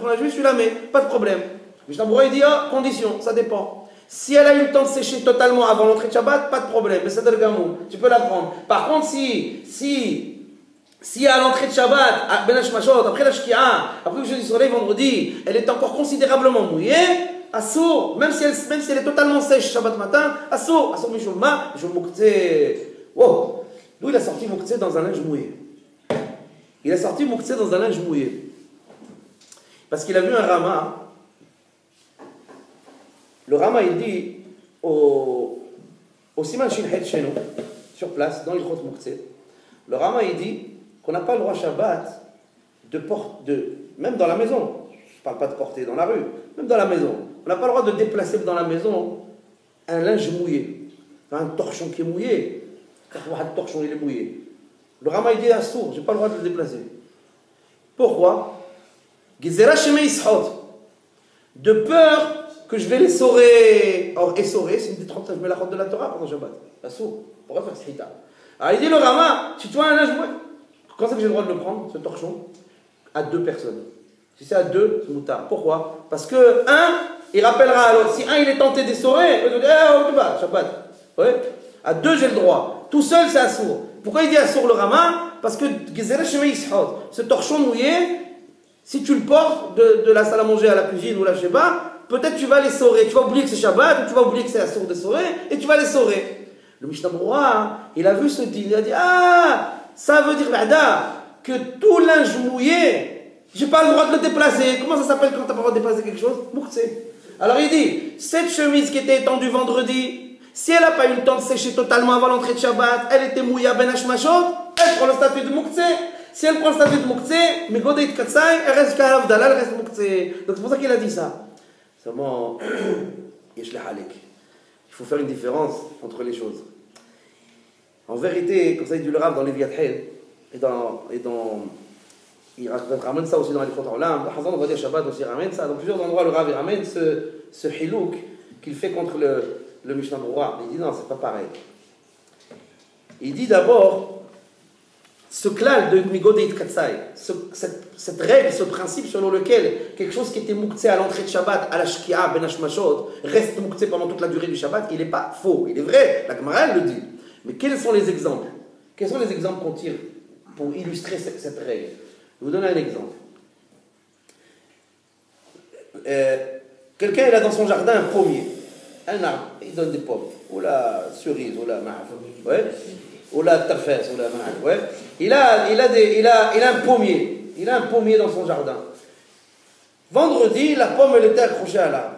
la juive, tu la mets, pas de problème. Le Mishnah Berurah, il dit, condition, ça dépend. Si elle a eu le temps de sécher totalement avant l'entrée de Shabbat, pas de problème, mais c'est le gamou, tu peux la prendre. Par contre, si à l'entrée de Shabbat, à Ben Hashmashot, après la Shkia, après le coucher du soleil vendredi, elle est encore considérablement mouillée, Assour, même si elle est totalement sèche Shabbat matin, Assour Mishumma, Mishum Muktzeh. Wow! D'où il a sorti Muktzeh dans un linge mouillé. Il a sorti Muktzeh dans un linge mouillé. Parce qu'il a vu un Rama. Le Rama, il dit au Siman Shin Het chez nous, sur place, dans l'Ilchot Muktzeh, le Rama, il dit qu'on n'a pas le droit Shabbat même dans la maison, je ne parle pas de porter dans la rue, même dans la maison, on n'a pas le droit de déplacer dans la maison un linge mouillé, un torchon qui est mouillé, un torchon il est mouillé. Le Rama, il dit Assour, je n'ai pas le droit de le déplacer. Pourquoi? Gezerah Shemei Ishot, de peur que je vais les saurer. Or, essorer, c'est une des 39 melachot de la Torah pendant Shabbat. Assour, pourquoi faire Shrita? Alors, il dit le Rama, si tu as un linge mouillé, quand c'est que j'ai le droit de le prendre, ce torchon? À 2 personnes. Si c'est à 2, c'est moutard. Pourquoi? Parce que un, il rappellera à l'autre. Si un, il est tenté d'essorer, il va dire, tu vas, Shabbat. Ouais. À 2, j'ai le droit. Tout seul, c'est Assour. Pourquoi il dit Assour le Rama? Parce que ce torchon mouillé, si tu le portes de la salle à manger à la cuisine ou là, je sais pas, peut-être tu vas les saurer. Tu vas oublier que c'est Shabbat, ou tu vas oublier que c'est Assour de saurer, et tu vas les saurer. Le Mishnah Berurah, il a vu ce deal, il a dit, ah, ça veut dire, Ba'da, que tout linge mouillé, j'ai pas le droit de le déplacer. Comment ça s'appelle quand t'as pas le droit de déplacer quelque chose? Moukhtse. Alors il dit, cette chemise qui était étendue vendredi, si elle n'a pas eu le temps de sécher totalement avant l'entrée de Shabbat, elle était mouillée à Ben Hashmashot, elle prend le statut de Moukhtse. Si elle prend le statut de Moukhtse, mais Godeit Katsai, elle reste qu'à Avdallah, elle reste Moukhtse. Donc c'est pour ça qu'il a dit ça. Seulement, Yesh le Halek. Il faut faire une différence entre les choses. En vérité, comme ça il dit le Rav dans les Viathed, il ramène ça aussi dans les Khot Olam, Hazan, on va dire Shabbat aussi ramène ça. Dans plusieurs endroits, le Rav il ramène ce hilouk qu'il fait contre le Mishnah Berurah. Il dit non, c'est pas pareil. Il dit d'abord, ce klal de Migodeit Katsai, cette règle, ce principe selon lequel quelque chose qui était mouktsé à l'entrée de Shabbat, à la Shkia, Ben Hashmashot, reste mouktsé pendant toute la durée du Shabbat, il n'est pas faux, il est vrai, la Gemara elle le dit. Mais quels sont les exemples? Quels sont les exemples qu'on tire pour illustrer cette règle? Je vous donne un exemple. Quelqu'un il a dans son jardin un pommier, un arbre, il donne des pommes, ou la cerise, ou la ma'af, ouais, ou la tafès, ou la ma'af, ouais. Il a un pommier, il a un pommier dans son jardin. Vendredi, la pomme elle était accrochée à l'arbre.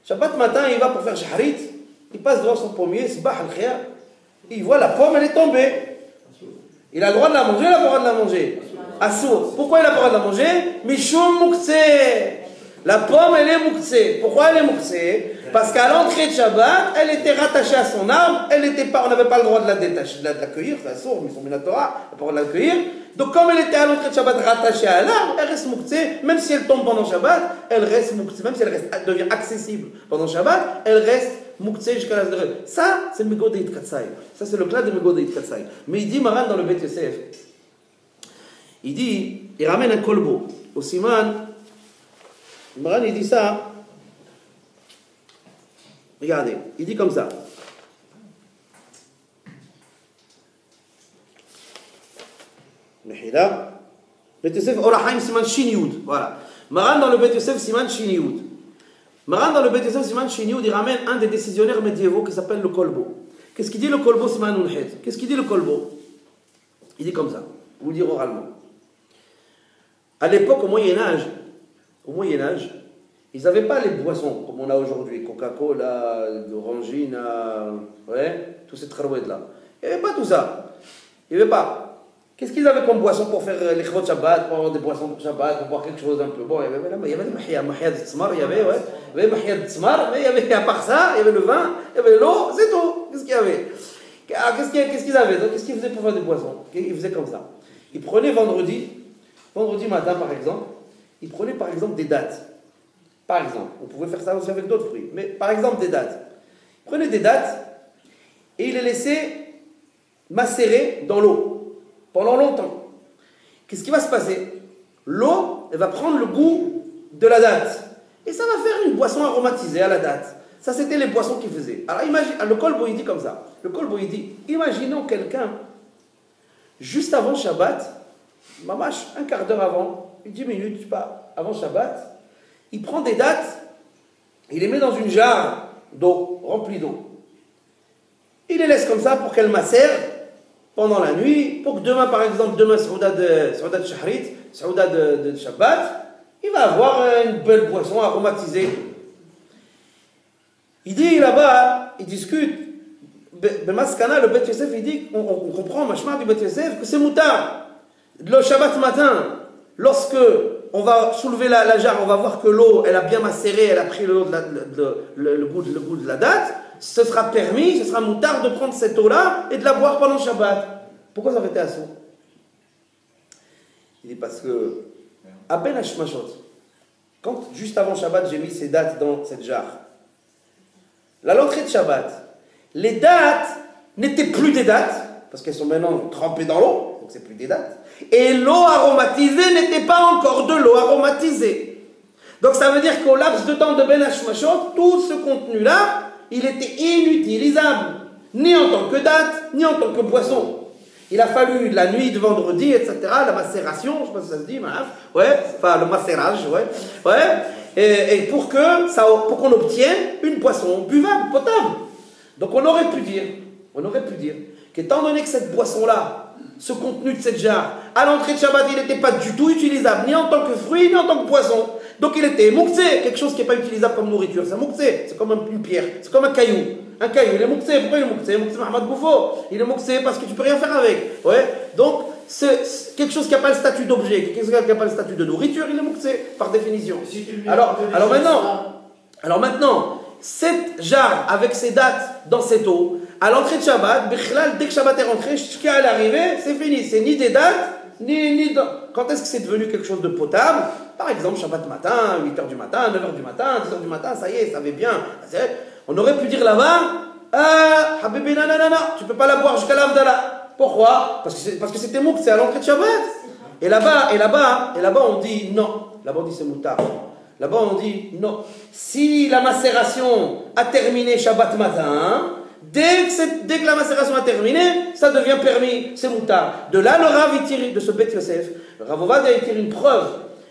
Shabbat matin, il va pour faire shahrit, il passe devant son pommier, sbah al-khiyar, il voit la pomme elle est tombée. Il a le droit de la manger, il a le droit de la manger. Assour. Pourquoi il a le droit de la manger? Mishum Moukhtse. La pomme, elle est Moukhtse. Pourquoi elle est Moukhtse? Parce qu'à l'entrée de Shabbat, elle était rattachée à son arbre, on n'avait pas le droit de la détacher, de l'accueillir, c'est Assour, mais son Minatora, on n'a pas le droit de l'accueillir. Donc, comme elle était à l'entrée de Shabbat rattachée à l'arbre, elle reste Moukhtse. Même si elle tombe pendant Shabbat, elle reste Moukhtse. Même si elle devient accessible pendant Shabbat, elle reste Moukhtse jusqu'à la durée. Ça, c'est le Migodeit Katsai. Ça, c'est le clan de Migodeit Katsai. Mais il dit, Maran dans le Bet Yosef, il dit, il ramène un kolbo. Au Siman, Maran, il dit ça. Regardez, il dit comme ça. Mehila. Bet Yosef, Orahaim, Siman Shin Yud. Voilà. Maran dans le Bet Yosef, Siman Shin Yud. Maran dans le Bet Yosef, Siman Shin Yud, il ramène un des décisionnaires médiévaux qui s'appelle le kolbo. Qu'est-ce qu'il dit le kolbo, Siman Unhed? Qu'est-ce qu'il dit le kolbo? Il dit comme ça. Je vous le dire oralement. À l'époque, au Moyen-Âge, ils n'avaient pas les boissons comme on a aujourd'hui, Coca-Cola, Orangina, ouais, tous ces trarouettes-là. Il n'y avait pas tout ça. Il n'y avait pas. Qu'est-ce qu'ils avaient comme boisson pour faire les chevaux de Shabbat, pour avoir des boissons pour Shabbat, pour boire quelque chose un peu? Bon, il y avait le mahia de tzmar, il y avait mahia de tzmar, mais il y avait, à part ça, il y avait le vin, il y avait l'eau, c'est tout. Qu'est-ce qu'il y avait? Qu'est-ce qu'ils avaient? Qu'est-ce qu'ils faisaient pour faire des boissons? Ils faisaient comme ça. Ils prenaient vendredi matin par exemple, ils prenaient par exemple des dattes. Par exemple, on pouvait faire ça aussi avec d'autres fruits, mais par exemple des dattes. Ils prenaient des dattes et ils les laissaient macérer dans l'eau pendant longtemps. Qu'est-ce qui va se passer? L'eau, elle va prendre le goût de la date et ça va faire une boisson aromatisée à la date. Ça, c'était les boissons qu'ils faisaient. Alors, imagine, le kolbo, il dit comme ça. Le kolbo, il dit, imaginons quelqu'un, juste avant Shabbat, mamash, un quart d'heure avant, 10 minutes, je sais pas, avant Shabbat, il prend des dattes, il les met dans une jarre d'eau, remplie d'eau. Il les laisse comme ça pour qu'elles macèrent pendant la nuit, pour que demain, par exemple, Saouda de Shahrit, Saouda de Shabbat, il va avoir une belle boisson aromatisée. Il dit là-bas, il discute, Bemaskana, le Bet Yosef, il dit, on comprend, machma du Bet Yosef, que c'est moutard. Le Shabbat matin, lorsque on va soulever la jarre, on va voir que l'eau, elle a bien macéré, elle a pris le goût de la date, ce sera permis, ce sera moutard de prendre cette eau-là et de la boire pendant le Shabbat. Pourquoi ça aurait été assaut? Il dit parce que, à Ben Hashmashot, quand juste avant Shabbat, j'ai mis ces dates dans cette jarre, l'entrée de Shabbat, les dates n'étaient plus des dates, parce qu'elles sont maintenant trempées dans l'eau, donc c'est plus des dates. Et l'eau aromatisée n'était pas encore de l'eau aromatisée. Donc ça veut dire qu'au laps de temps de Ben Hashmashot, tout ce contenu-là, il était inutilisable, ni en tant que date, ni en tant que boisson. Il a fallu la nuit de vendredi, etc., la macération, je ne sais pas si ça se dit, ouais, enfin le macérage, ouais. et pour qu'on obtienne une boisson buvable, potable. Donc on aurait pu dire qu'étant donné que cette boisson-là, ce contenu de cette jarre, à l'entrée de Shabbat, il n'était pas du tout utilisable, ni en tant que fruit, ni en tant que poisson. Donc il était mouktsé, quelque chose qui n'est pas utilisable comme nourriture. C'est mouktsé, c'est comme une pierre, c'est comme un caillou. Un caillou, il est mouktsé. Pourquoi il est mouktsé? Mouktsé Mohamed Goufo. Il est mouktsé parce que tu ne peux rien faire avec. Ouais. Donc, c'est quelque chose qui n'a pas le statut d'objet, quelque chose qui n'a pas le statut de nourriture, il est mouktsé, par définition. Alors maintenant, cette jarre avec ses dates dans cette eau, à l'entrée de Shabbat, dès que Shabbat est rentré, jusqu'à elle est arrivée, c'est fini. C'est ni des dates, ni quand est-ce que c'est devenu quelque chose de potable? Par exemple, Shabbat matin, 8h du matin, 9h du matin, 10h du matin, ça y est, ça va bien. On aurait pu dire là-bas, Habibi, non, tu ne peux pas la boire jusqu'à l'Avdallah. Pourquoi? Parce que c'était mouk, c'est à l'entrée de Shabbat. Et là-bas, on dit non. Là-bas, on dit c'est moutard. Là-bas, on dit non. Si la macération a terminé Shabbat matin, dès que la macération a terminé, ça devient permis, c'est moutard. De là, le Rav, il tire de ce Beth Yosef, le Rav Ovadia, il tire une preuve.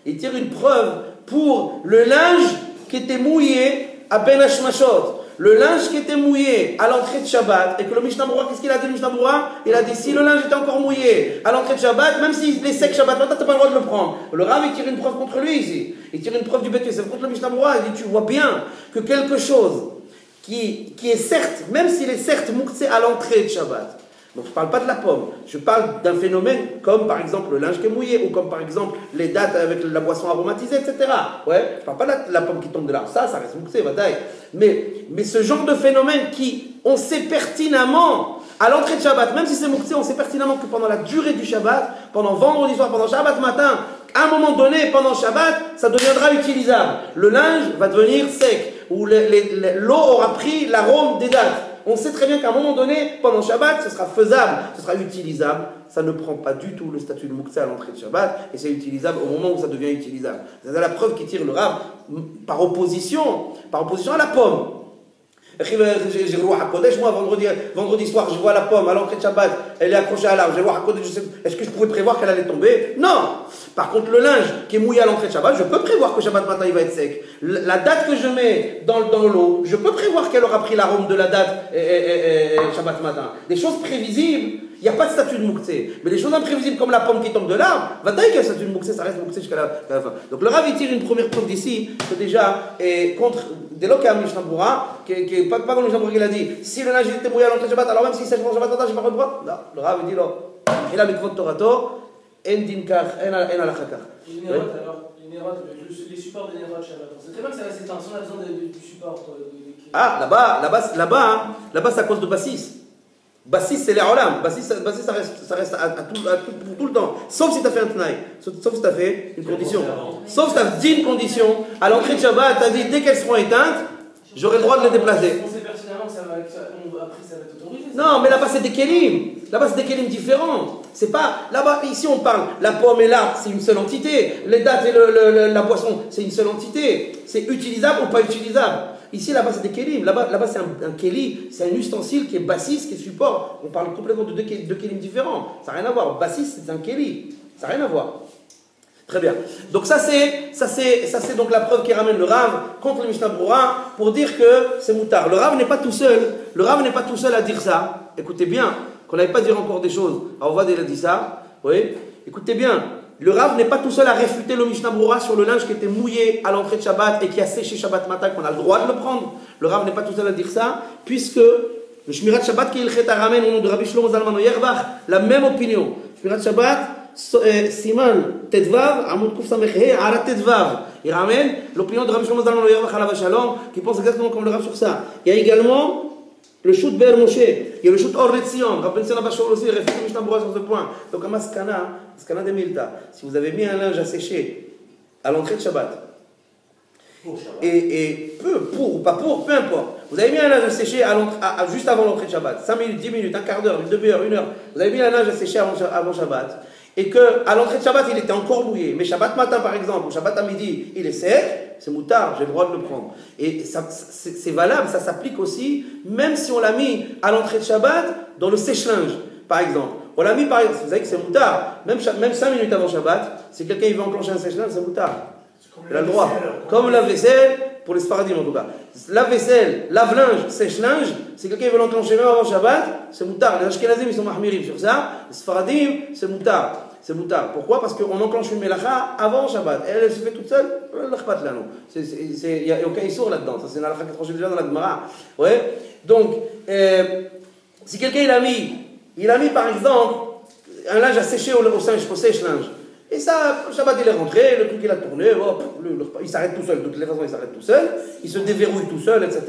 Il tire une preuve pour le linge qui était mouillé à Ben Hashmashot. Le linge qui était mouillé à l'entrée de Shabbat, et que le Mishnah Berurah, qu'est-ce qu'il a dit le Mishnah Berurah? Il a dit si le linge était encore mouillé à l'entrée de Shabbat, même s'il est sec Shabbat matin, tu n'as pas le droit de le prendre. Le Rav, il tire une preuve contre lui ici. Il tire une preuve du Beth Yosef contre le Mishnah Berurah. Il dit tu vois bien que quelque chose qui est certes, même s'il est certes mouxé à l'entrée de Shabbat, donc je ne parle pas de la pomme, je parle d'un phénomène comme par exemple le linge qui est mouillé, ou comme par exemple les dates avec la boisson aromatisée, etc. Ouais, je ne parle pas de la pomme qui tombe de l'arbre, ça reste mouxé, bataille. Mais ce genre de phénomène qui, on sait pertinemment, à l'entrée de Shabbat, même si c'est mouxé, on sait pertinemment que pendant la durée du Shabbat, pendant vendredi soir, pendant Shabbat matin, à un moment donné, pendant Shabbat, ça deviendra utilisable. Le linge va devenir sec, ou l'eau aura pris l'arôme des dates. On sait très bien qu'à un moment donné, pendant Shabbat, ce sera faisable, ce sera utilisable. Ça ne prend pas du tout le statut de mouktsé à l'entrée de Shabbat, et c'est utilisable au moment où ça devient utilisable. C'est la preuve qui tire le Rav par opposition à la pomme. Moi, vendredi soir, je vois la pomme à l'entrée de Shabbat, elle est accrochée à l'arbre. Est-ce que je pouvais prévoir qu'elle allait tomber? Non. Par contre, le linge qui est mouillé à l'entrée de Shabbat, je peux prévoir que Shabbat matin il va être sec. La date que je mets dans l'eau, je peux prévoir qu'elle aura pris l'arôme de la date Shabbat matin. Des choses prévisibles, il n'y a pas de statut de mouktsé. Mais les choses imprévisibles comme la pomme qui tombe de l'arbre, va tailler qu'un statut de mouktsé, ça reste mouktsé jusqu'à la fin. Donc le Rav il tire une première preuve d'ici, que déjà est contre des loca Mishnah Berurah, qui est pas comme le Mishnah Berurah qui l'a dit, si le linge était mouillé à l'entrée de Shabbat, alors même si c'est Shabbat matin, j'ai pas le droit. Non, le Rav il dit non. Il a mitvot Torato, en din kach, en alakha kach. Les supports des Nerot Shabbat. C'est très bien que ça reste éteint, si on a besoin du support. Ah, là-bas, c'est à cause de Bassis. Bassis, c'est les olam. Bassis, ça reste pour tout le temps. Sauf si tu as fait un tnaï. Sauf si tu as fait une condition. Sauf si tu as dit une condition. À l'entrée de Shabbat, tu as dit dès qu'elles seront éteintes, j'aurai le droit de les déplacer. On sait pertinemment que après ça va être autorisé. Non, mais là-bas, c'est des kélim. Là-bas, c'est des kélim différents. C'est pas. Là-bas, ici, on parle. La pomme et l'arbre, c'est une seule entité. Les dattes et la boisson, c'est une seule entité. C'est utilisable ou pas utilisable. Ici, là-bas, c'est des kélim. Là-bas, c'est un kéli, c'est un ustensile qui est bassis, qui est support. On parle complètement de deux kélim différents. Ça n'a rien à voir. Bassis, c'est un kéli. Ça n'a rien à voir. Très bien. Donc ça c'est donc la preuve qui ramène le Rav contre le Mishnah Berurah pour dire que c'est moutard. Le Rav n'est pas tout seul. Le Rav n'est pas tout seul à dire ça. Écoutez bien, qu'on n'allait pas dire encore des choses. Alors on va déjà dire ça. Oui. Écoutez bien. Le Rav n'est pas tout seul à réfuter le Mishnah Berurah sur le linge qui était mouillé à l'entrée de Shabbat et qui a séché Shabbat matin, qu'on a le droit de le prendre. Le Rav n'est pas tout seul à dire ça, puisque le Shmirat Shabbat qui est le ramène au nom de Rabbi Shlomo Zalman Auerbach, la même opinion. Shmirat Shabbat, Siman Tedvav, Amud Kuf Samechhe, Ara Tedvav. Il ramène l'opinion de Rabbi Shlomo Zalman Auerbach à la Shalom, qui pense exactement comme le Rav sur ça. Il y a également le shoot Be'er Moshe, il y a le shoot Or Retzion, Rabbi Sion Abashor aussi, il réfute le Mishnah Berurah sur ce point. Donc, à Maskana de Milta, si vous avez mis un linge à sécher à l'entrée de Shabbat, et peu importe, vous avez mis un linge à sécher juste avant l'entrée de Shabbat, 5 minutes, 10 minutes, un quart d'heure, une demi-heure, une heure, vous avez mis un linge à sécher avant Shabbat, et qu'à l'entrée de Shabbat il était encore mouillé, mais Shabbat matin par exemple, ou Shabbat à midi, il est sec, c'est moutard, j'ai le droit de le prendre. Et c'est valable, ça s'applique aussi, même si on l'a mis à l'entrée de Shabbat dans le sèche-linge, par exemple. On l'a mis par exemple, vous savez que c'est moutard, même 5 minutes avant Shabbat, si quelqu'un il veut enclencher un sèche-linge, c'est moutard. Il a le droit. Comme la vaisselle, pour les Sfaradim en tout cas. La vaisselle, lave-linge, sèche-linge, si quelqu'un veut l'enclencher même avant Shabbat, c'est moutard. Les Ashkenazim, ils sont mahmirim sur ça. Les Sfaradim, c'est moutard. C'est moutard. Pourquoi? Parce qu'on enclenche une melacha avant Shabbat. Elle se fait toute seule, il n'y a aucun issour là-dedans. Ça, c'est une halakha qui est tranchée déjà dans la Gemara. Ouais. Donc, si quelqu'un il a mis par exemple un linge à sécher au sèche-linge. Et ça, Shabbat il est rentré, le truc il a tourné, il s'arrête tout seul, de toutes les façons il s'arrête tout seul, il se déverrouille tout seul, etc.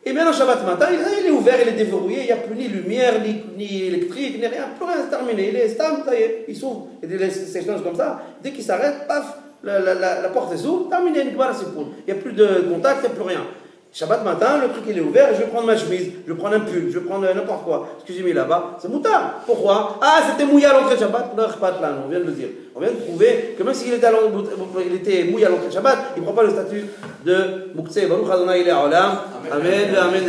Et maintenant Shabbat matin, il est ouvert, il est déverrouillé, il n'y a plus ni lumière, ni électrique, ni rien, plus rien, c'est terminé, il est stable, ça y est, il s'ouvre, il y a des sèche-linges comme ça, dès qu'il s'arrête, paf, la porte est s'ouvre, terminé, il n'y a plus de contact, il n'y a plus rien. Shabbat matin, le truc il est ouvert, je vais prendre ma chemise, je vais prendre un pull, je vais prendre n'importe quoi, ce que j'ai mis là-bas, c'est moutard. Pourquoi? Ah, c'était mouillé à l'entrée de Shabbat, on vient de le dire. On vient de prouver que même s'il était mouillé à l'entrée de Shabbat, il ne prend pas le statut de Muktseh. Baruch Adonai Le'olam. Amen. Amen.